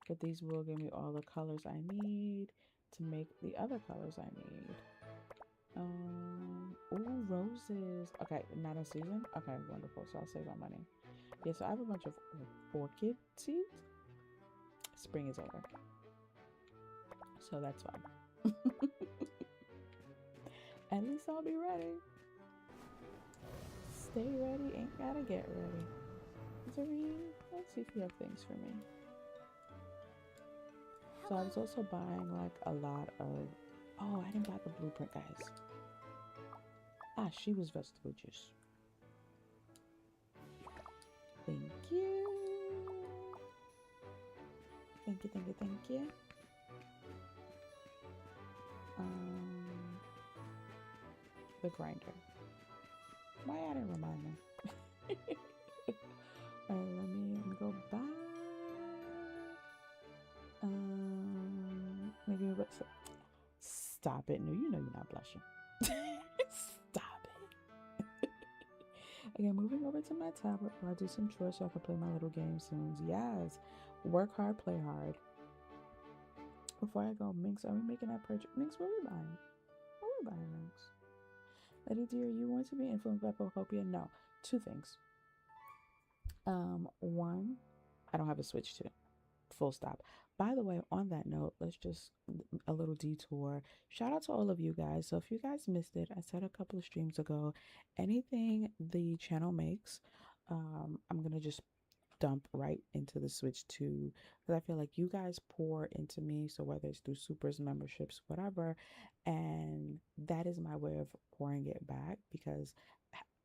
But these will give me all the colors I need to make the other colors I need. Ooh, roses. Okay, not in season? Okay, wonderful. So I'll save my money. Yeah, so I have a bunch of orchid seeds. Spring is over. So that's fine. At least I'll be ready. Stay ready, ain't gotta get ready. Zareen, let's see if you have things for me. So I was also buying like a lot of... Oh, I didn't buy the blueprint, guys. Ah, she was vegetable juice. Thank you. Thank you, thank you, thank you. The grinder. Why I didn't remind me? Alright, let me go back. Maybe what's... Stop it. No, you know you're not blushing. Stop it. Okay, moving over to my tablet while I do some chores so I can play my little game soon. Yes. Work hard, play hard. Before I go, Minx, are we making that purchase? Minx, what are we buying? What are we buying, Minx? Lady dear, you want to be influenced by Phobia? No. 2 things. One, I don't have a Switch 2. Full stop. By the way, on that note, let's just a little detour. Shout out to all of you guys. So if you guys missed it, I said a couple of streams ago, anything the channel makes, I'm gonna just dump right into the Switch 2 because I feel like you guys pour into me. So whether it's through supers, memberships, whatever, and that is my way of pouring it back because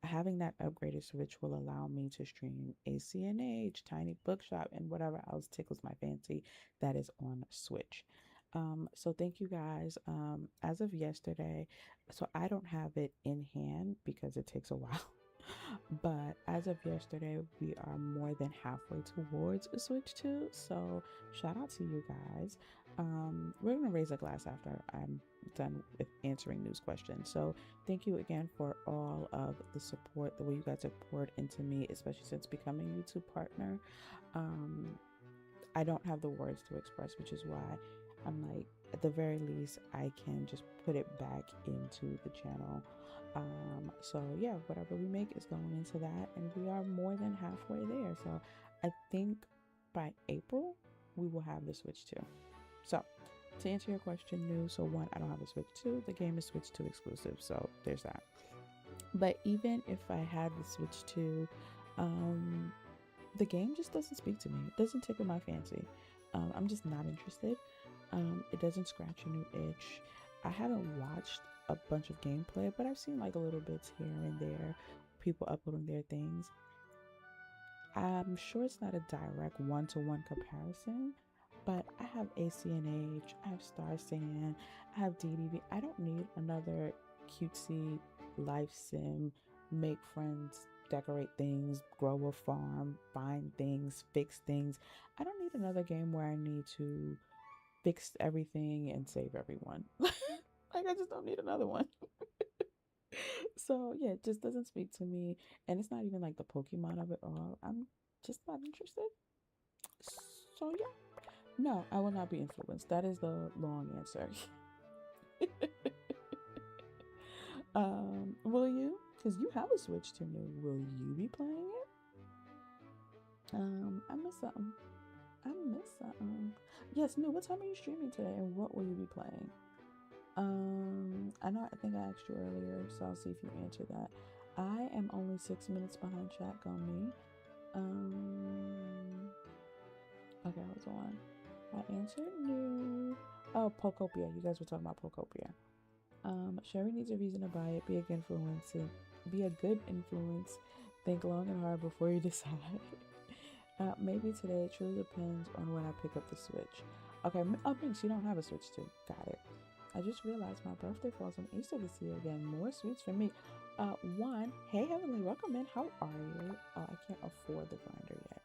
having that upgraded Switch will allow me to stream ACNH, Tiny Bookshop, and whatever else tickles my fancy that is on Switch. So thank you guys. As of yesterday, so I don't have it in hand because it takes a while. But as of yesterday, we are more than halfway towards a Switch 2. So shout out to you guys. We're gonna raise a glass after I'm done with answering news questions. So thank you again for all of the support, the way you guys have poured into me, especially since becoming a YouTube partner. um I don't have the words to express, which is why I'm like, at the very least, I can just put it back into the channel. So yeah, whatever we make is going into that, and we are more than halfway there. So I think by April we will have the Switch 2. So to answer your question, new. So one, I don't have a Switch 2. The game is Switch 2 exclusive, so there's that. But even if I had the Switch 2, the game just doesn't speak to me. It doesn't tickle my fancy. I'm just not interested. It doesn't scratch a new itch. I haven't watched a bunch of gameplay, but I've seen like a little bits here and there, people uploading their things. I'm sure it's not a direct one-to-one comparison, but I have ACNH, I have Starsand, I have DDV. I don't need another cutesy life sim, make friends, decorate things, grow a farm, find things, fix things. I don't need another game where I need to fix everything and save everyone. Like, I just don't need another one. So yeah, it just doesn't speak to me, and it's not even like the Pokemon of it all. I'm just not interested. So yeah, no, I will not be influenced. That is the long answer. Will you? Because you have a Switch to new. Will you be playing it? I miss something. I miss something. Yes, no. What time are you streaming today, and what will you be playing? I know. I think I asked you earlier, so I'll see if you answer that. I am only 6 minutes behind chat on me. Okay, I was on. I answered no. Oh, Pokopia. You guys were talking about Pokopia. Sherry needs a reason to buy it. Be a good influence. Be a good influence. Think long and hard before you decide. Maybe today. It truly depends on when I pick up the Switch. Okay. Oh, thanks. You don't have a Switch too. Got it. I just realized my birthday falls on Easter this year again. More sweets for me. One. Hey, Heavenly, welcome in. How are you? Oh, I can't afford the grinder yet.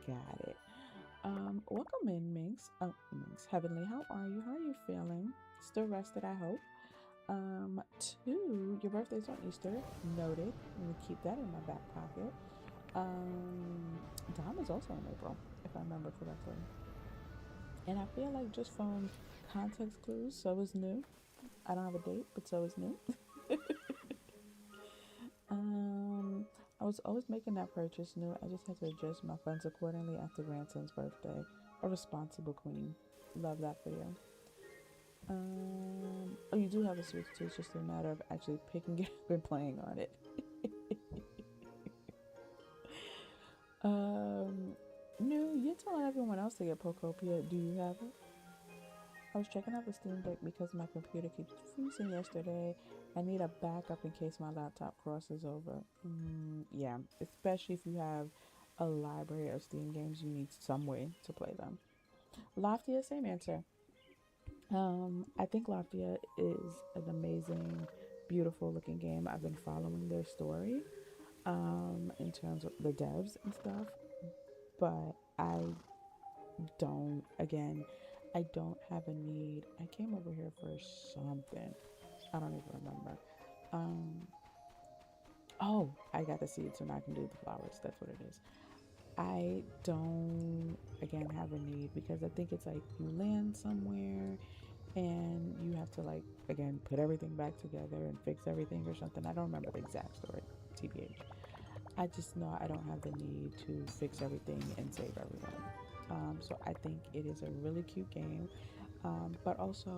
Got it. Welcome in, Minx. Oh, Minx. Heavenly, how are you? How are you feeling? Still rested, I hope. Two, your birthday's on Easter. Noted. I'm gonna keep that in my back pocket. Dom is also in April, if I remember correctly. And I feel like just from context clues, so is new. I don't have a date, but so is new. I was always making that purchase new. I just had to adjust my funds accordingly after grandson's birthday. A responsible queen. Love that for you. Oh, you do have a Switch too. It's just a matter of actually picking it up and playing on it. No, you're telling everyone else to get Pokopia. Do you have it? I was checking out the Steam Deck because my computer keeps freezing yesterday. I need a backup in case my laptop crosses over. Yeah, especially if you have a library of Steam games, you need some way to play them. Loftia, same answer. I think Lafia is an amazing, beautiful looking game. I've been following their story, in terms of the devs and stuff, but again, I don't have a need. I came over here for something. I don't even remember. Um, oh, I got the seeds, so now I can do the flowers. That's what it is. I don't, again, have a need because I think it's like you land somewhere and you have to, like, again, put everything back together and fix everything or something. I don't remember the exact story, TBH. I just know I don't have the need to fix everything and save everyone. So I think it is a really cute game, but also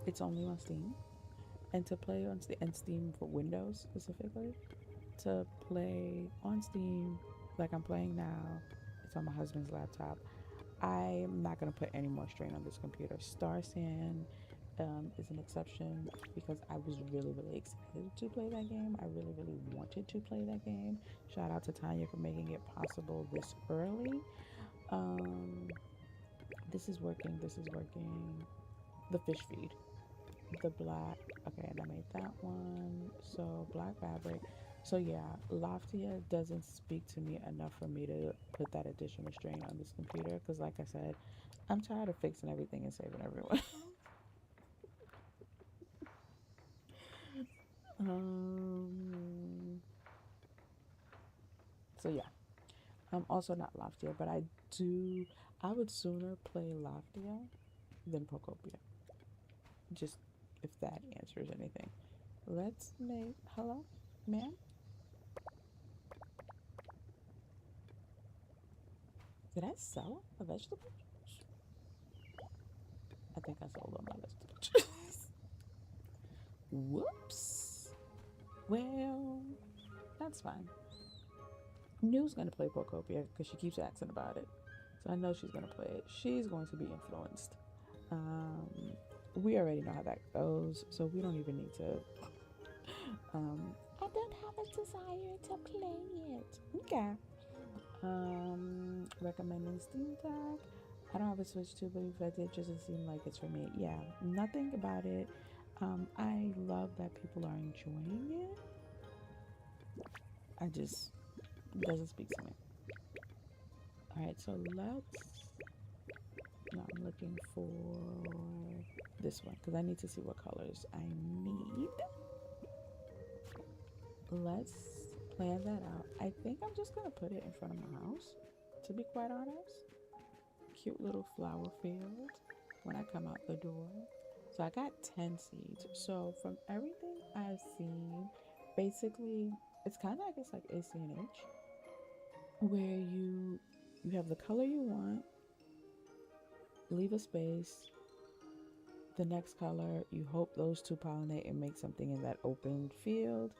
it's only on Steam, and to play on Steam for Windows specifically, to play on Steam like I'm playing now, it's on my husband's laptop. I'm not going to put any more strain on this computer. Starsand is an exception because I was really, really excited to play that game. I really, really wanted to play that game. Shout out to Tanya for making it possible this early. Um, this is working. This is working. The fish feed. The black. Okay, and I made that one. So black fabric. So yeah, Loftia doesn't speak to me enough for me to put that additional strain on this computer because, like I said, I'm tired of fixing everything and saving everyone. So yeah, I'm also not Loftia, but I would sooner play Loftia than Procopia. Just if that answers anything. Let's make, hello, ma'am? Did I sell a vegetable? I think I sold all my vegetable. Whoops. Well, that's fine. New's gonna play Procopia because she keeps asking about it. So I know she's gonna play it. She's going to be influenced. Um, we already know how that goes, so we don't even need to. I don't have a desire to play it. Okay. Recommending Steam Deck. I don't have a Switch 2, but if I did, doesn't seem like it's for me. Yeah, nothing about it. I love that people are enjoying it. I just doesn't speak to me. All right, so let's. No, I'm looking for this one because I need to see what colors I need. Let's plan that out. I think I'm just gonna put it in front of my house, to be quite honest. Cute little flower field when I come out the door. So I got 10 seeds. So from everything I've seen, basically it's kind of, I guess, like ACNH, where you have the color you want, leave a space, the next color, you hope those two pollinate and make something in that open field,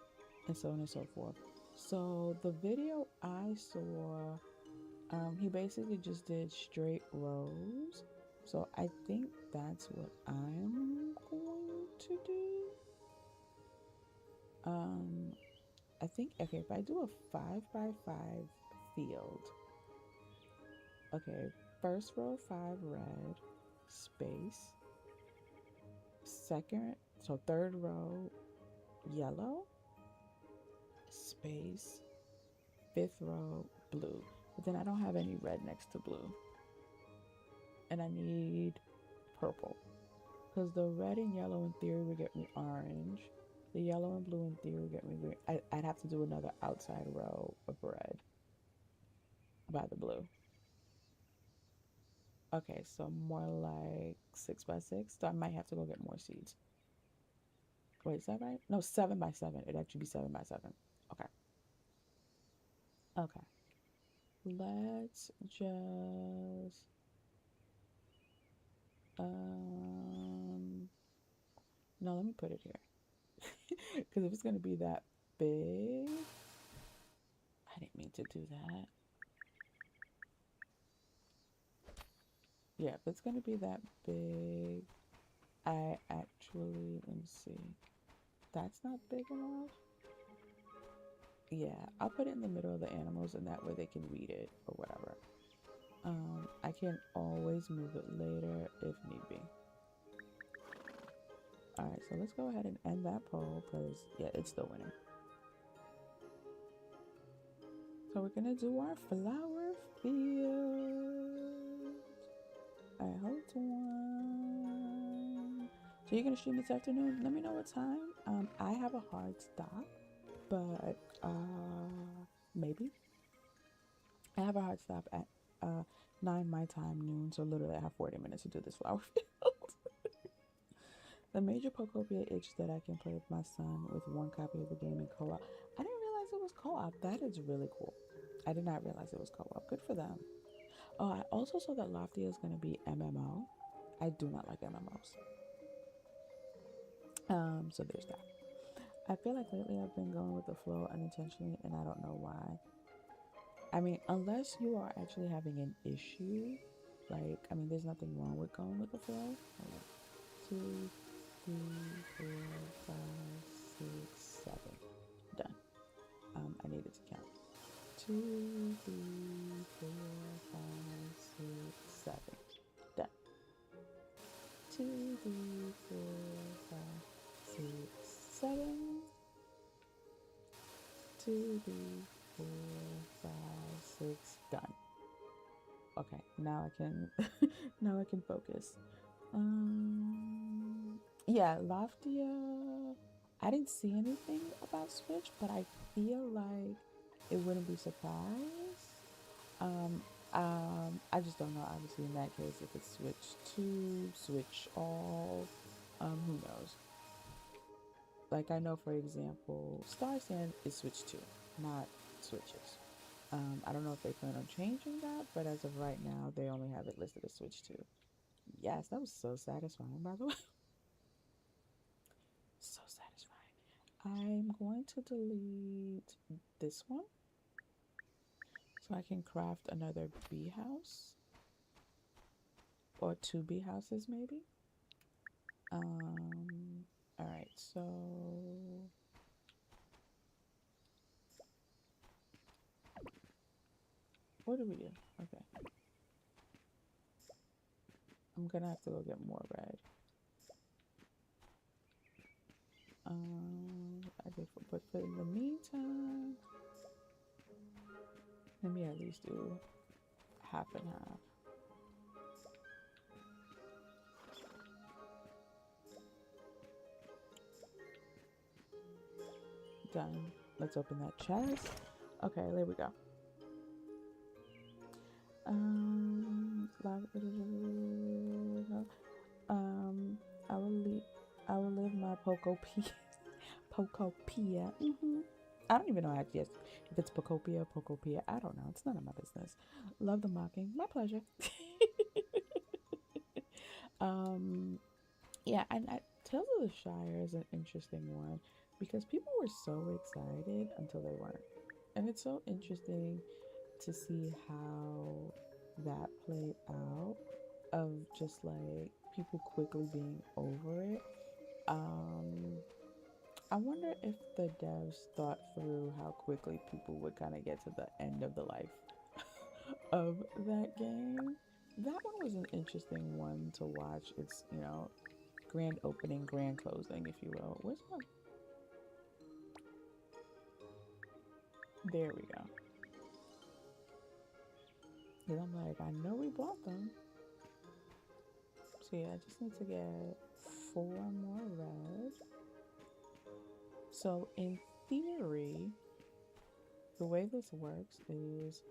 and so on and so forth. So the video I saw, he basically just did straight rows. So I think that's what I'm going to do. I think, okay, if I do a 5x5 field, okay, first row 5 red, space, second, so third row yellow, space, fifth row blue. But then I don't have any red next to blue. And I need purple. Because the red and yellow in theory would get me orange. The yellow and blue in theory would get me green. I'd have to do another outside row of red by the blue. Okay, so more like 6x6. So I might have to go get more seeds. Wait, is that right? No, 7x7. It'd actually be 7x7. Okay. Okay. Let's just no, let me put it here. Because if it's gonna be that big, I didn't mean to do that. Yeah, if it's gonna be that big, I actually, let me see. That's not big enough. Yeah, I'll put it in the middle of the animals and that way they can read it or whatever. I can always move it later if need be. Alright, so let's go ahead and end that poll because, yeah, it's still winning. So we're gonna do our flower field. Alright, hold on. So you're gonna stream this afternoon? Let me know what time. I have a hard stop, but maybe. I have a hard stop at 9 my time, noon, so literally I have 40 minutes to do this flower field. The major Pokopia itch that I can play with my son with one copy of the game in co-op. I didn't realize it was co-op. That is really cool. I did not realize it was co-op. Good for them. Oh, I also saw that Loftia is going to be MMO. I do not like MMOs. So there's that. I feel like lately I've been going with the flow unintentionally, and I don't know why. I mean, unless you are actually having an issue, like, I mean, there's nothing wrong with going with the flow. Like, 2, 3, 4, 5, 6, 7. Done. I needed to count. 2, 3, 4, 5, 6, 7. Done. 2, 3, 4, 5, 6, 7. 2, 3, 4, 5, 6. Done. Okay, now I can now I can focus. Yeah, Loftia. I didn't see anything about switch, but I feel like it wouldn't be surprised. Um, I just don't know. Obviously, in that case, if it's switch two, switch all, who knows? Like I know, for example, Starsand is switch two, not switches. I don't know if they plan on changing that, but as of right now, they only have it listed as switch two. Yes, that was so satisfying, by the way. So satisfying. I'm going to delete this one so I can craft another bee house or two bee houses maybe. All right, so what do we do? Okay, I'm gonna have to go get more red. I did, but for in the meantime, let me at least do half and half. Done. Let's open that chest. Okay, there we go. Um, I will leave. I will live my Pocopia. Pocopia. I don't even know actually if it's Pocopia or Pocopia. I don't know. It's none of my business. Love the mocking. My pleasure. um, yeah, and Tales of the Shire is an interesting one because people were so excited until they weren't, and it's so interesting to see how that played out of just like people quickly being over it. Um, I wonder if the devs thought through how quickly people would kind of get to the end of the life of that game. That one was an interesting one to watch. It's, grand opening, grand closing, if you will. Where's my. There we go. Because I'm like, I know we bought them. So yeah, I just need to get 4 more red. So in theory, the way this works is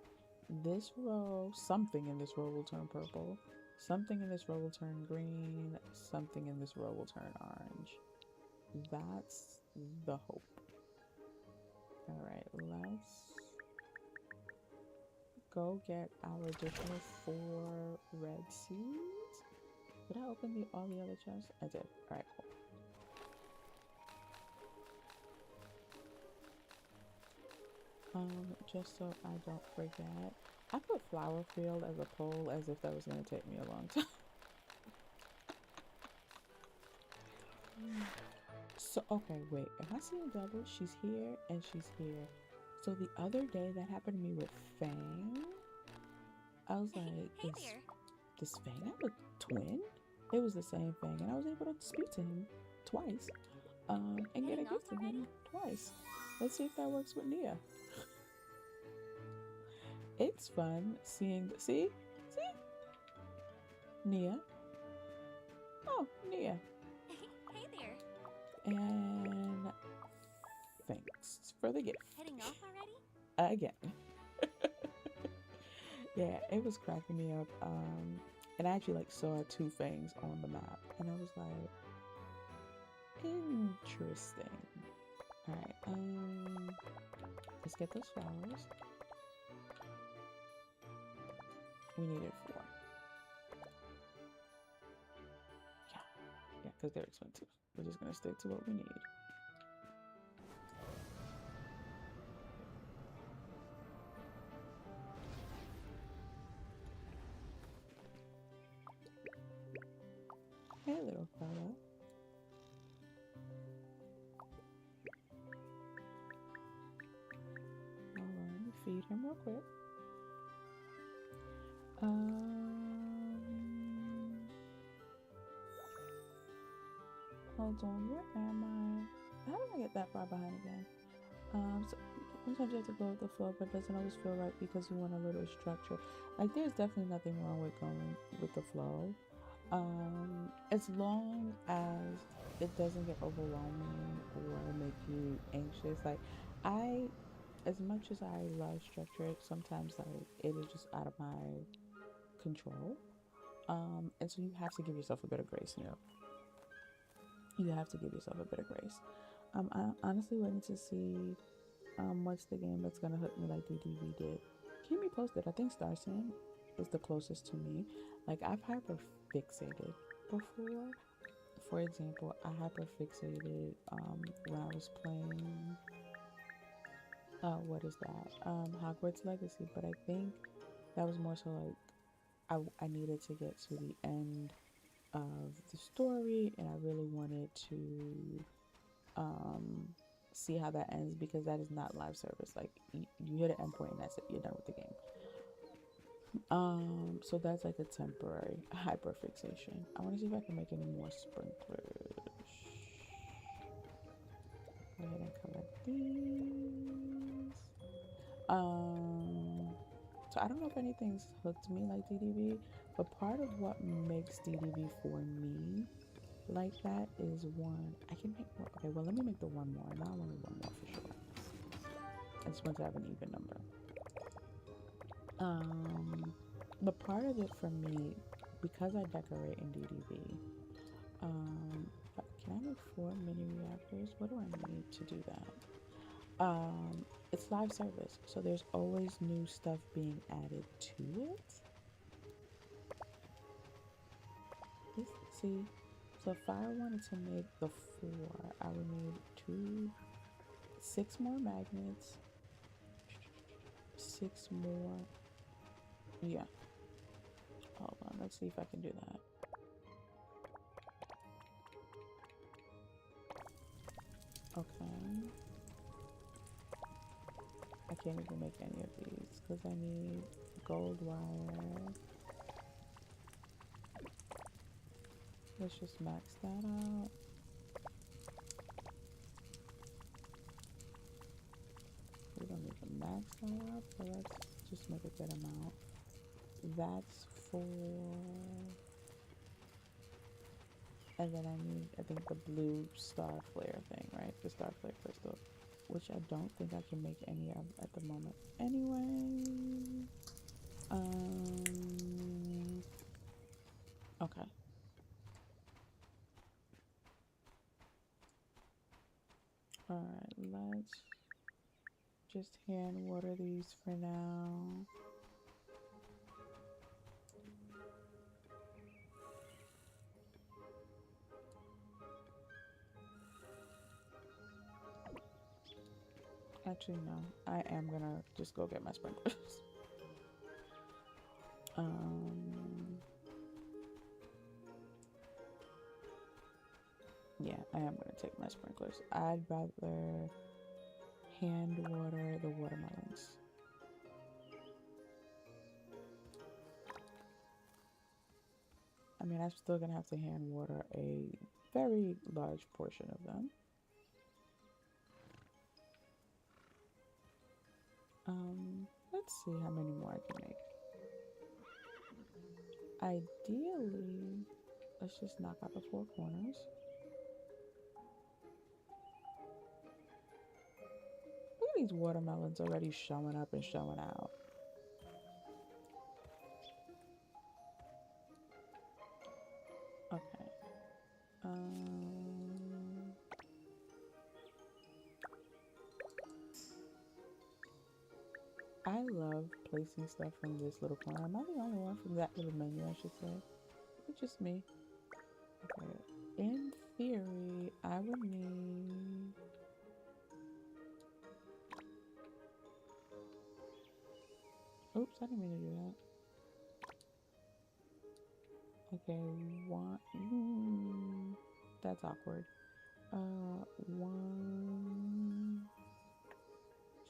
this row, something in this row will turn purple, something in this row will turn green, something in this row will turn orange. That's the hope. All right, let's go get our additional 4 red seeds. Did I open all the other chests? I did. All right, cool. Just so I don't forget, I put flower field as a poll as if that was going to take me a long time. So, okay, wait. If I see a double, she's here and she's here. So the other day that happened to me with Fang, I was like, Hey is there. this Fang have a twin? It was the same Fang, and I was able to speak to him twice, and get a Heading off gift from already? him twice. Let's see if that works with Nia. It's fun seeing, see, Nia. Oh, Nia. Hey there. And thanks for the gift. Heading off already? Again. Yeah, it was cracking me up. And I actually like saw 2 things on the map, and I was like, interesting. All right, let's get those flowers. We needed 4. Yeah, because they're expensive. We're just gonna stick to what we need. Hey, little fella. All right, let me feed him real quick. Hold on, where am I? How did I get that far behind again? So sometimes you have to go with the flow, but it doesn't always feel right because you want a little structure. Like, there's definitely nothing wrong with going with the flow, As long as it doesn't get overwhelming or make you anxious. Like I, as much as I love structure, sometimes like it is just out of my control. And so you have to give yourself a bit of grace, you know. You have to give yourself a bit of grace. I honestly waiting to see what's the game that's gonna hook me like DDV did. Keep me posted. I think Starsand is the closest to me. Like I've hyper fixated before. For example, I hyper fixated when I was playing what is that? Hogwarts Legacy, but I think that was more so like I needed to get to the end of the story and I really wanted to um see how that ends because that is not live service. Like you hit an endpoint and that's it, you're done with the game. So that's like a temporary hyperfixation. I want to see if I can make any more sprinklers. Go ahead and collect these. So I don't know if anything's hooked me like DDV, but part of what makes DDV for me like that is one, I can make more. Okay, well, let me make the one more. Now I want one more for sure. I just want to have an even number. But part of it for me, because I decorate in DDV, can I make 4 mini reactors? What do I need to do that? It's live service, so there's always new stuff being added to it. See, so if I wanted to make the 4, I would need 6 more magnets, 6 more. Yeah. Hold on, let's see if I can do that. Okay. I can't even make any of these because I need gold wire. Let's just max that out. We don't need to max that out, but let's just make a good amount. That's for... And then I need, I think, the blue star flare thing, right? The star flare crystal, which I don't think I can make any of at the moment. Anyway, okay. All right, let's just hand water these for now. Actually, no. I am gonna just go get my sprinklers. Yeah, I am gonna take my sprinklers. I'd rather hand water the watermelons. I mean, I'm still gonna have to hand water a very large portion of them. Let's see how many more I can make. Ideally, let's just knock out the 4 corners. Look at these watermelons already showing up and showing out. Okay. I love placing stuff from this little corner. Am I the only one from that little menu, I should say? It's just me. Okay. In theory, I would need... Oops, I didn't mean to do that. Okay, 1... That's awkward. 1...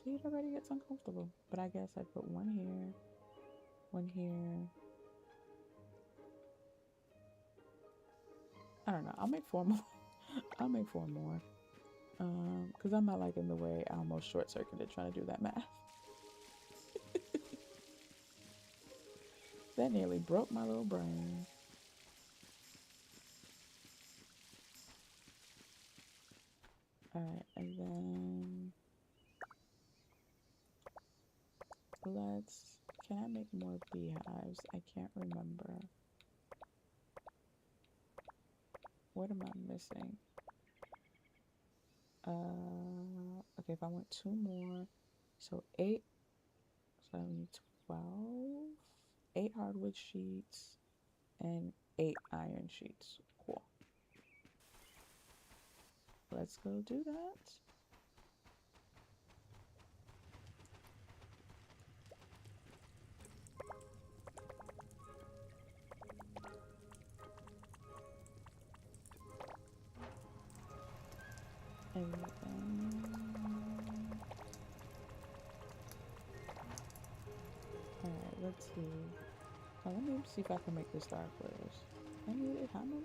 See, it already gets uncomfortable. But I guess I put 1 here, 1 here. I don't know. I'll make 4 more. I'll make 4 more. Because I'm not liking the way I almost short-circuited trying to do that math. That nearly broke my little brain. Alright, and then can I make more beehives? I can't remember. What am I missing? Okay, if I want 2 more, so 8, so I need 12, 8 hardwood sheets, and 8 iron sheets. Cool. Let's go do that. And alright, let's see. Oh, let me see if I can make this dark layers. I needed how many?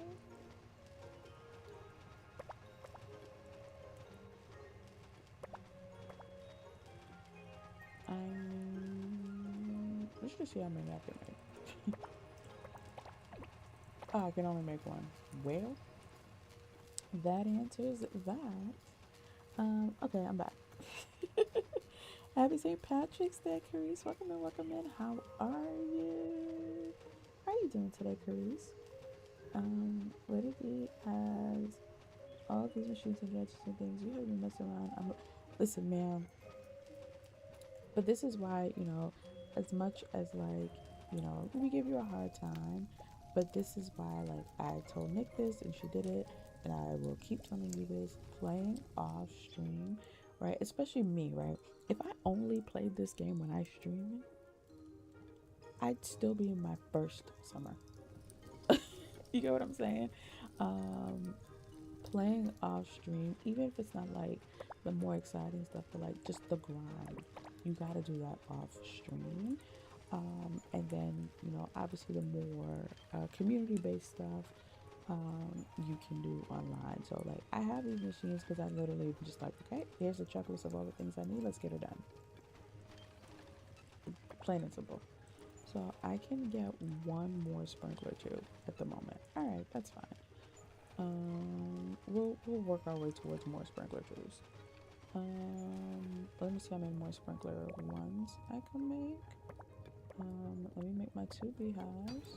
Let's just see how many I can make. Oh, I can only make one. Well, that answers that. Okay, I'm back. Happy St. Patrick's Day, Carice. Welcome in, welcome in. How are you? How are you doing today, Carice? Lady B has all these machines and gadgets and things. You heard me messing around. Listen, ma'am. But this is why, as much as we give you a hard time, but this is why, I told Nick this and she did it, and I will keep telling you this, playing off stream, right? Especially me, right? If I only played this game when I streamed, I'd still be in my first summer. You get what I'm saying? Playing off stream, even if it's not the more exciting stuff, but just the grind, you got to do that off stream. And then obviously the more community-based stuff you can do online. So I have these machines because I literally just okay, here's a checklist of all the things I need, let's get it done, plain and simple. So I can get 1 more sprinkler too at the moment. All right, that's fine. We'll work our way towards more sprinkler trees. Let me see how many more sprinkler ones I can make. Let me make my 2 beehives.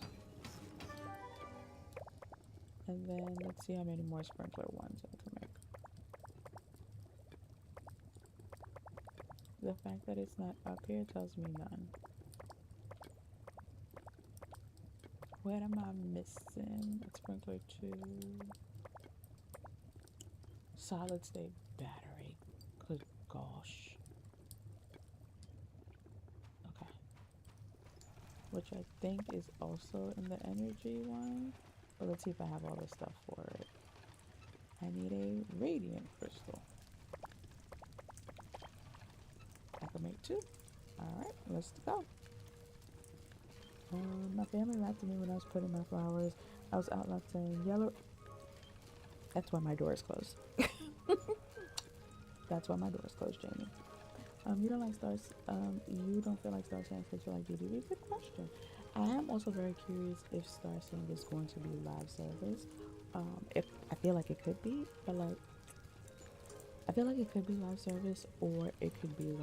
And then let's see how many more sprinkler ones I can make. The fact that it's not up here tells me none. What am I missing? Sprinkler 2. Solid state battery. Good gosh. Okay. Which I think is also in the energy one. But let's see if I have all the stuff for it. I need a radiant crystal. I can make 2. Alright, let's go. My family laughed at me when I was putting my flowers. I was out loud saying yellow. That's why my door is closed. That's why my door is closed, Jamie. You don't like stars. You don't feel like Starsand because you like DDV? Good question. I am also very curious if Starsand is going to be live service. If I feel like it could be, but I feel like it could be live service, or it could be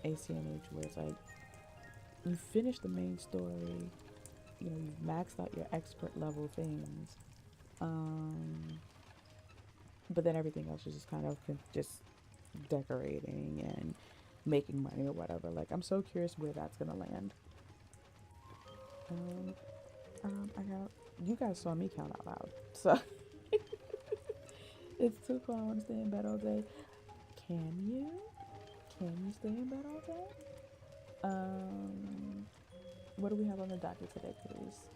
ACNH, where it's you finish the main story, you've maxed out your expert level things, but then everything else is just kind of just decorating and making money or whatever. I'm so curious where that's gonna land. You guys saw me count out loud, so it's too cold. I want to stay in bed all day. Can you stay in bed all day? What do we have on the docket today, please?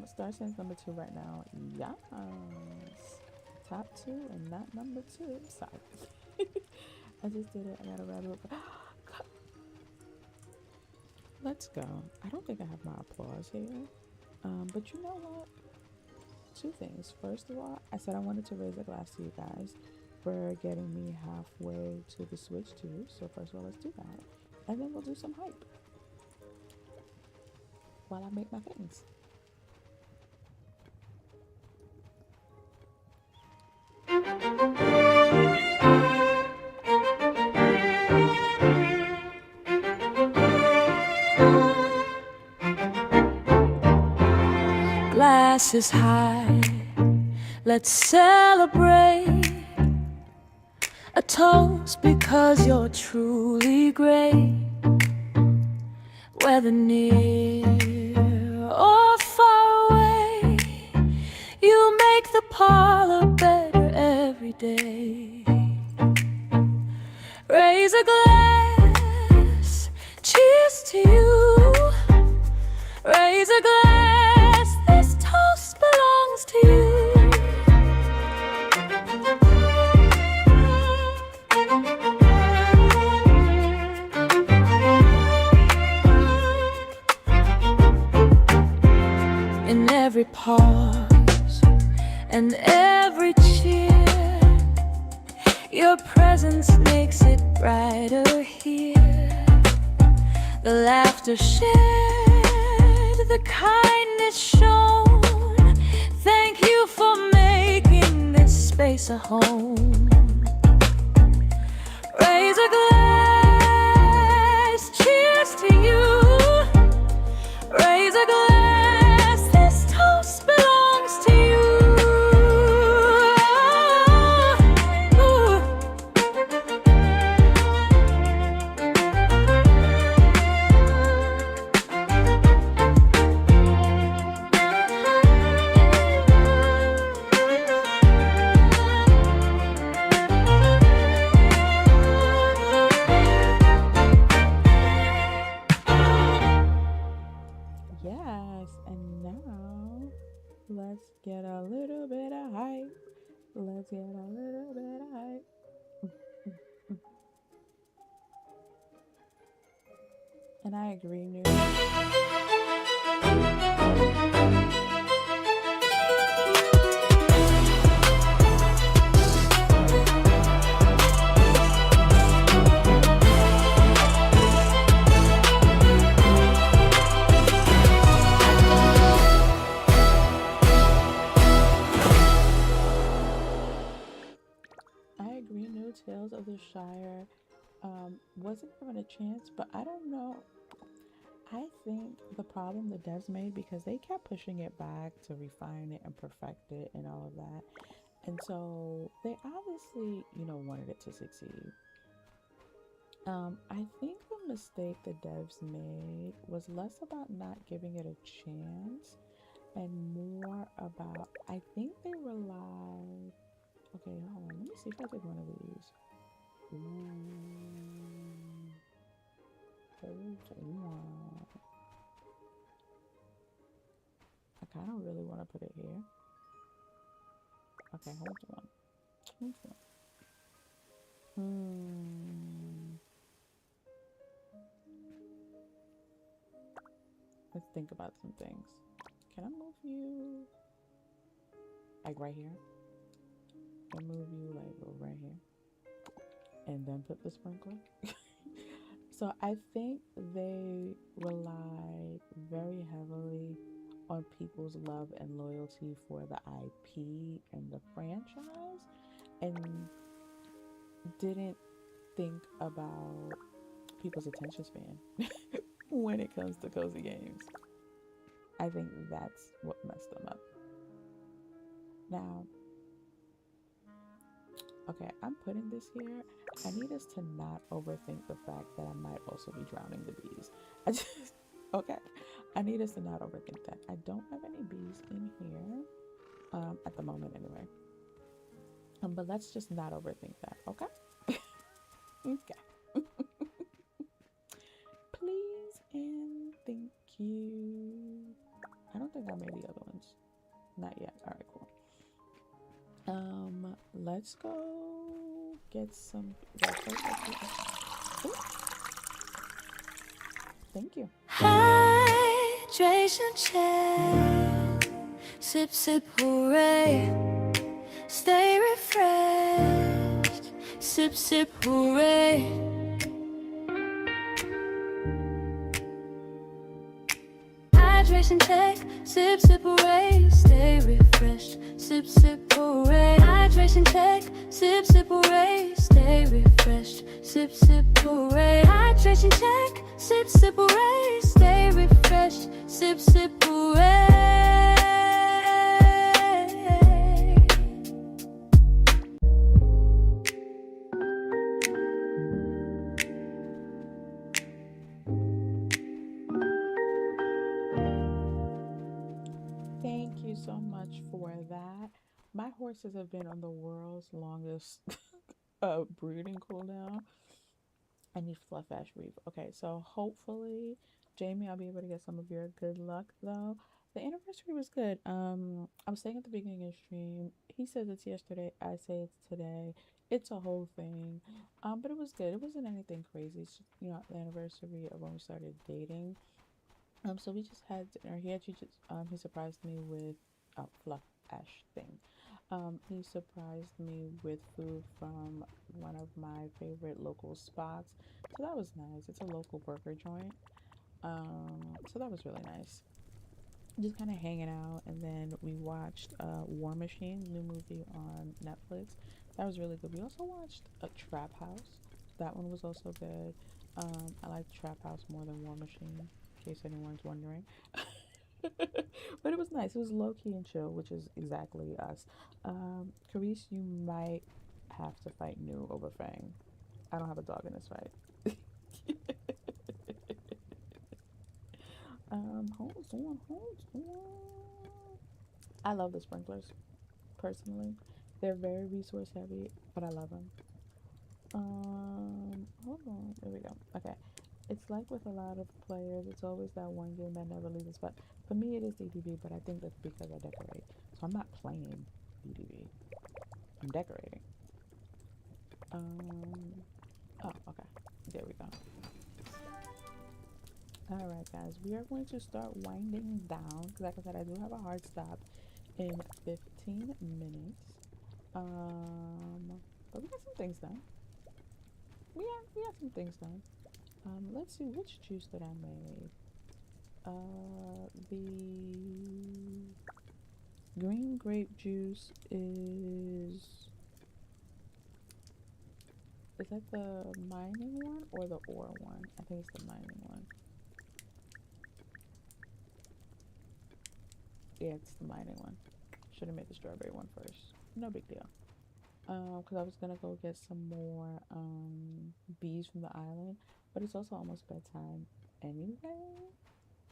Starsand's number 2 right now. Yes. Top 2 and not number 2. Sorry. I just did it. I got a rabbit. Let's go. I don't think I have my applause here. But you know what? 2 things. First of all, I said I wanted to raise a glass to you guys for getting me halfway to the Switch too. So first of all, let's do that. And then we'll do some hype while I make my things. glasses high. Let's celebrate a toast because you're truly great. Whether near or far away, you make the parlor better every day. Raise a glass, cheers to you. Raise a glass, this toast belongs to you. In every pause and every cheer, your presence makes it brighter here. The laughter shared, the kindness shown. Thank you for making this space a home. Raise a glass, cheers to you. Raise a glass, this toast belongs to you. Yes, and now let's get a little bit of hype. Let's get a little bit of hype. And I agree, New. New Tales of the Shire wasn't given a chance, but I don't know. I think the problem the devs made, because they kept pushing it back to refine it and perfect it and all of that, and so they obviously, wanted it to succeed. I think the mistake the devs made was less about not giving it a chance and more about, I think they relied. Okay, hold on. Let me see if I did one of these. Hold on. I kind of really want to put it here. Okay, hold on. Let's think about some things. Can I move you like right here? I'll move you like right here and then put the sprinkler. So I think they relied very heavily on people's love and loyalty for the IP and the franchise, and didn't think about people's attention span when it comes to cozy games. I think that's what messed them up. Now, okay, I'm putting this here. I need us to not overthink the fact that I might also be drowning the bees. Okay, I need us to not overthink that. I don't have any bees in here, at the moment anyway. But let's just not overthink that, okay? Okay. Please and thank you. I don't think I made the other ones. Not yet. All right, cool. Let's go get some. Ooh. Thank you. Hydration check. Sip, sip, hooray. Stay refreshed. Sip, sip, hooray. Hydration check. Sip, sip, hooray. Stay refreshed. Sip, sip, hooray. Hydration check. Sip, sip, hooray. Stay refreshed. Sip, sip, hooray. Hydration check. Sip, sip, hooray. Stay refreshed. Sip, sip, hooray. horses have been on the world's longest breeding cooldown. I need fluff ash reef. Okay, so hopefully, Jamie, I'll be able to get some of your good luck though. The anniversary was good. I was saying at the beginning of the stream, he says it's yesterday, I say it's today. It's a whole thing. But it was good. It wasn't anything crazy. It's just, the anniversary of when we started dating. So we just had dinner. He actually just he surprised me with fluff ash thing. He surprised me with food from one of my favorite local spots. So that was nice. It's a local burger joint. So that was really nice. Just kind of hanging out, and then we watched War Machine, new movie on Netflix. That was really good. We also watched a Trap House. That one was also good. I like Trap House more than War Machine, in case anyone's wondering. But it was nice. It was low key and chill, which is exactly us. Carice, you might have to fight New over Fang. I don't have a dog in this fight. Hold on, hold on. I love the sprinklers, personally. They're very resource heavy, but I love them. Hold on. There we go. Okay. It's like with a lot of players, it's always that one game that never leaves. But for me, it is DDB, but I think that's because I decorate. So I'm not playing DDB. I'm decorating. Oh, okay. There we go. Alright, guys. We are going to start winding down. Because like I said, I do have a hard stop in 15 minutes. But we got some things done. We got some things done. Let's see, which juice did I make? The green grape juice is that the mining one or the ore one? I think it's the mining one. Yeah, it's the mining one. Should have made the strawberry one first. No big deal. Because I was gonna go get some more bees from the island, but it's also almost bedtime anyway.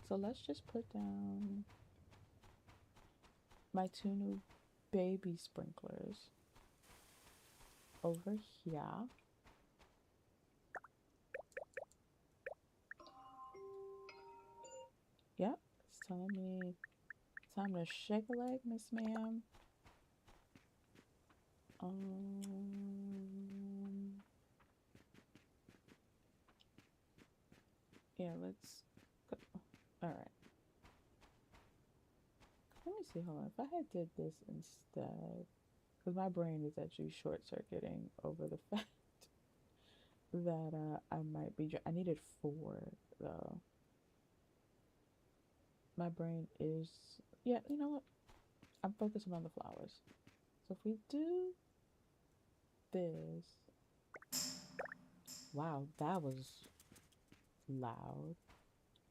So let's just put down my two new baby sprinklers over here. Yep, it's telling me time to shake a leg, Miss Ma'am. Yeah, let's go. All right. Let me see. Hold on. If I had did this instead, because my brain is actually short circuiting over the fact that I might be. I needed 4 though. My brain is. Yeah, you know what? I'm focusing on the flowers. So if we do this, wow, that was loud.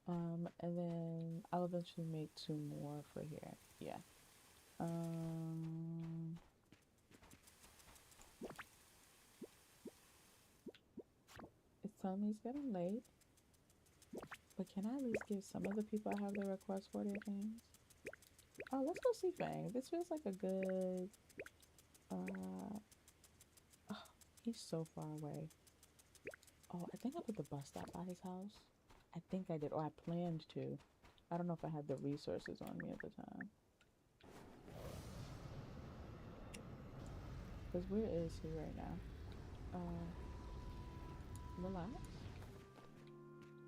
And then I'll eventually make 2 more for here. Yeah. It's telling me it's getting late. But can I at least give some of the people I have their requests for their things? Oh, let's go see Fang. This feels like a good... oh, he's so far away. Oh, I think I put the bus stop by his house. I think I did, or I planned to. I don't know if I had the resources on me at the time. Because where is he right now? Relax.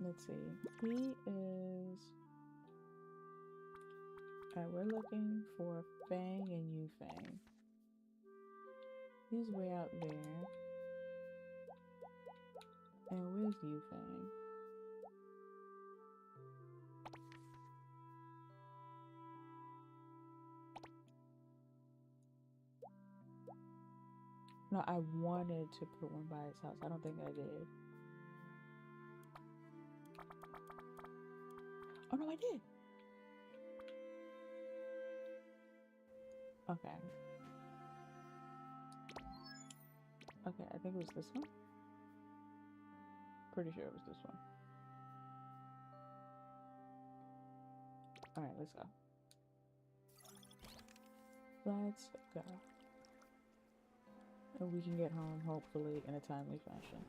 Let's see. He is... Alright, we're looking for Fang and Yufang. He's way out there. And where's Yufang? No, I wanted to put one by his house. I don't think I did. Oh no, I did. Okay. Okay, I think it was this one. Pretty sure it was this one. Alright, let's go. Let's go. and we can get home hopefully in a timely fashion.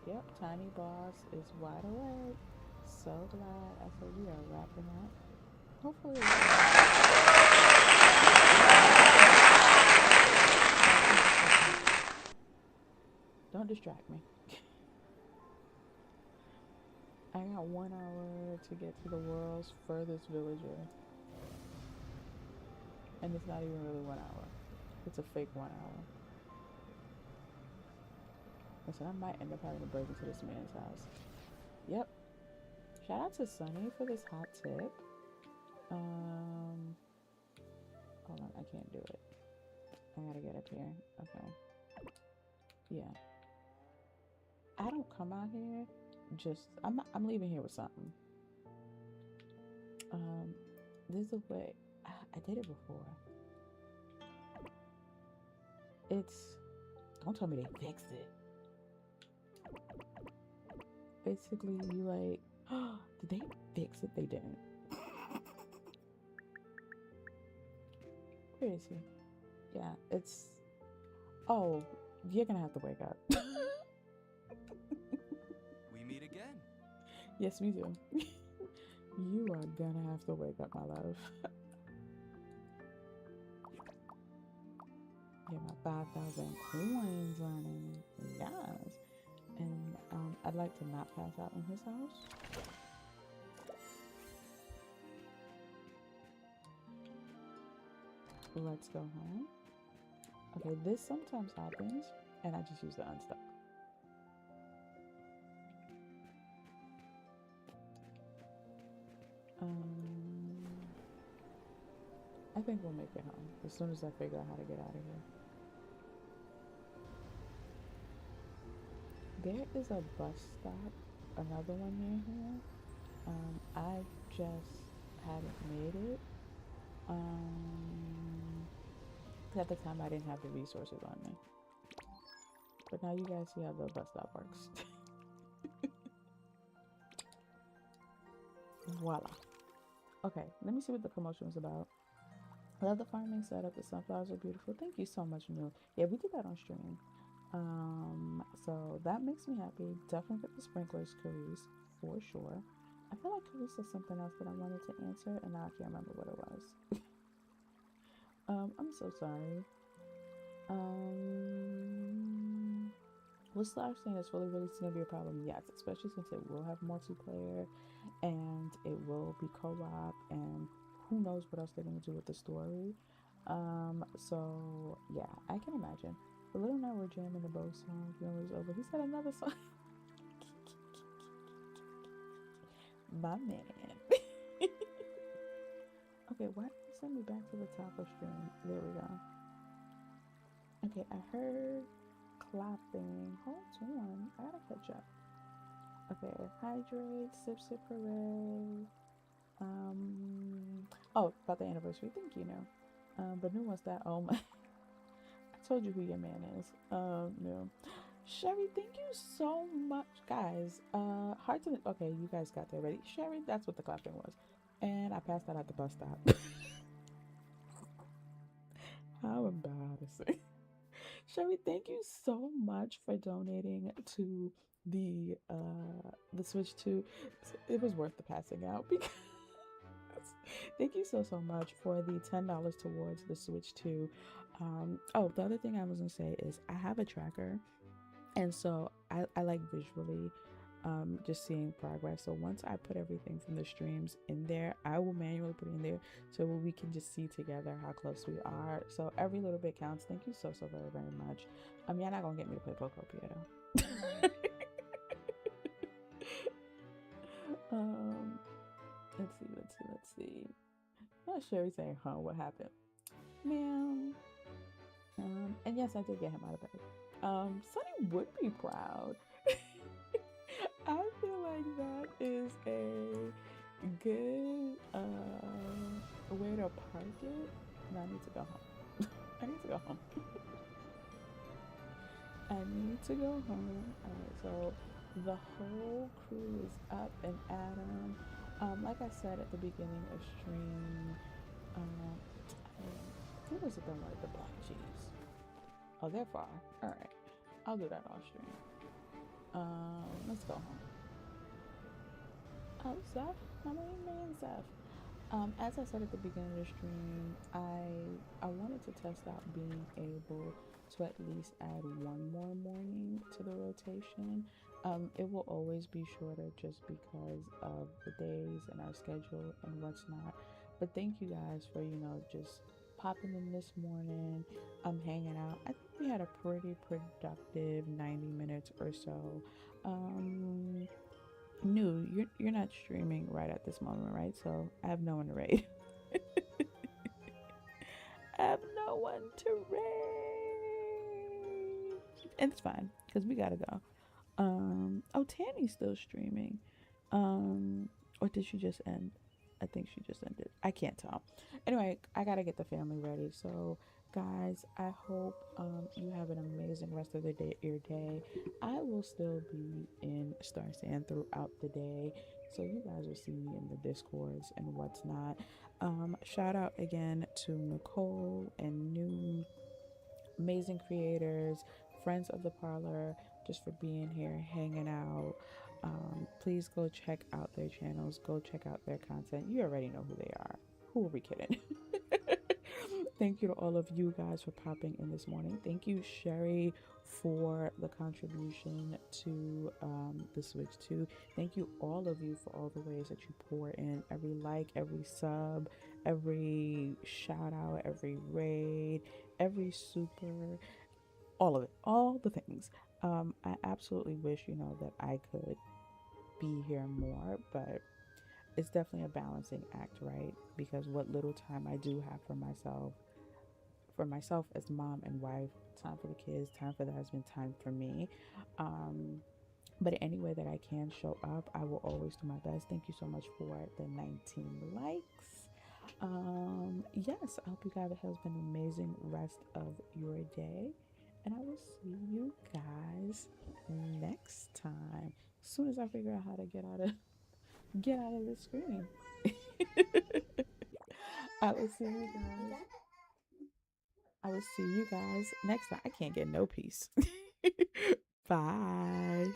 Yep, Tiny Boss is wide awake. So glad. I said we are wrapping up. Hopefully. Don't distract me. I got 1 hour to get to the world's furthest villager. And it's not even really 1 hour. It's a fake 1 hour. Listen, I might end up having to break into this man's house. Yep. Shout out to Sunny for this hot tip. Hold on, I can't do it. I gotta get up here. Okay. Yeah. I don't come out here just I'm leaving here with something. There's a way. I did it before. Don't tell me they fixed it. Basically, you like, did they fix it? They didn't. Where is he? Yeah, oh, you're gonna have to wake up. We meet again. Yes, we do. You are gonna have to wake up, my love. Yeah, my 5,000 coins on it. Yes. And I'd like to not pass out in his house. Let's go home. Okay, this sometimes happens, and I just use the unstuck. I think we'll make it home as soon as I figure out how to get out of here. There is a bus stop, another one near here. I just hadn't made it. At the time I didn't have the resources on me. But now you guys see how the bus stop works. Voila. Okay, let me see what the commotion was about. I love the farming setup. The sunflowers are beautiful. Thank you so much, Neil. Yeah, we did that on stream. So that makes me happy. Definitely get the sprinklers, Carice, for sure. I feel like Carice said something else that I wanted to answer, and now I can't remember what it was. I'm so sorry. Was Starsand is fully released gonna be a problem? Yes, especially since it will have multiplayer and it will be co-op, and who knows what else they're gonna do with the story. So yeah, I can imagine. The little now we're jamming the bow song. Is over. He said another song. My man. Okay, why did you send me back to the top of stream? There we go. Okay, I heard clapping. Hold on, I gotta catch up. Okay, hydrate, sip, sip, hooray. Oh, about the anniversary. Thank you, no. But who wants that? Oh my. I told you who your man is. No. Sherry, thank you so much, guys. Hearts in the, okay, you guys got that ready. Sherry, that's what the clapping was. And I passed that at the bus stop. How embarrassing. Sherry, thank you so much for donating to the Switch 2. It was worth the passing out because thank you so much for the $10 towards the Switch 2. Oh, the other thing I was gonna say is I have a tracker, and so I like visually just seeing progress. So once I put everything from the streams in there, I will manually put it in there so we can just see together how close we are. So every little bit counts. Thank you so very much. You're not gonna get me to play Pokopia though. Let's see. Not sure he's saying, huh, what happened? Ma'am. And yes, I did get him out of bed. Sonny would be proud. I feel like that is a good way to park it. No, I need to go home. I need to go home. I need to go home. Alright, so the whole crew is up and at 'em. Like I said at the beginning of stream, I What was it that wanted the black cheese? Oh, they're far. All right, I'll do that off stream. Let's go home. Oh, Zeph, my main Zeph. As I said at the beginning of the stream, I wanted to test out being able to at least add one more morning to the rotation. It will always be shorter just because of the days and our schedule and what's not. But thank you guys for just popping in this morning, hanging out. I think we had a pretty productive 90 minutes or so. Um, New, you're not streaming right at this moment, right? So I have no one to raid. I have no one to raid, and it's fine because we gotta go. Oh, Tanny's still streaming. Or did she just end? I think she just ended. I can't tell. Anyway, I gotta get the family ready. So, guys, I hope you have an amazing rest of your day. I will still be in Starsand throughout the day, so you guys will see me in the discourse and what's not. Shout out again to Nicole and new amazing creators, friends of the parlor, just for being here, hanging out. Please go check out their channels, go check out their content. You already know who they are. Who are we kidding? Thank you to all of you guys for popping in this morning. Thank you, Sherry, for the contribution to the Switch 2. Thank you, all of you, for all the ways that you pour in. Every like, every sub, every shout out, every raid, every super, all of it, all the things. I absolutely wish, that I could be here more, but it's definitely a balancing act, right? Because what little time I do have for myself as mom and wife, time for the kids, time for the husband, time for me. But any way that I can show up, I will always do my best. Thank you so much for the 19 likes. Yes, I hope you guys have an amazing rest of your day. And I will see you guys next time. As soon as I figure out how to get out of the screen. I will see you guys. I will see you guys next time. I can't get no peace. Bye.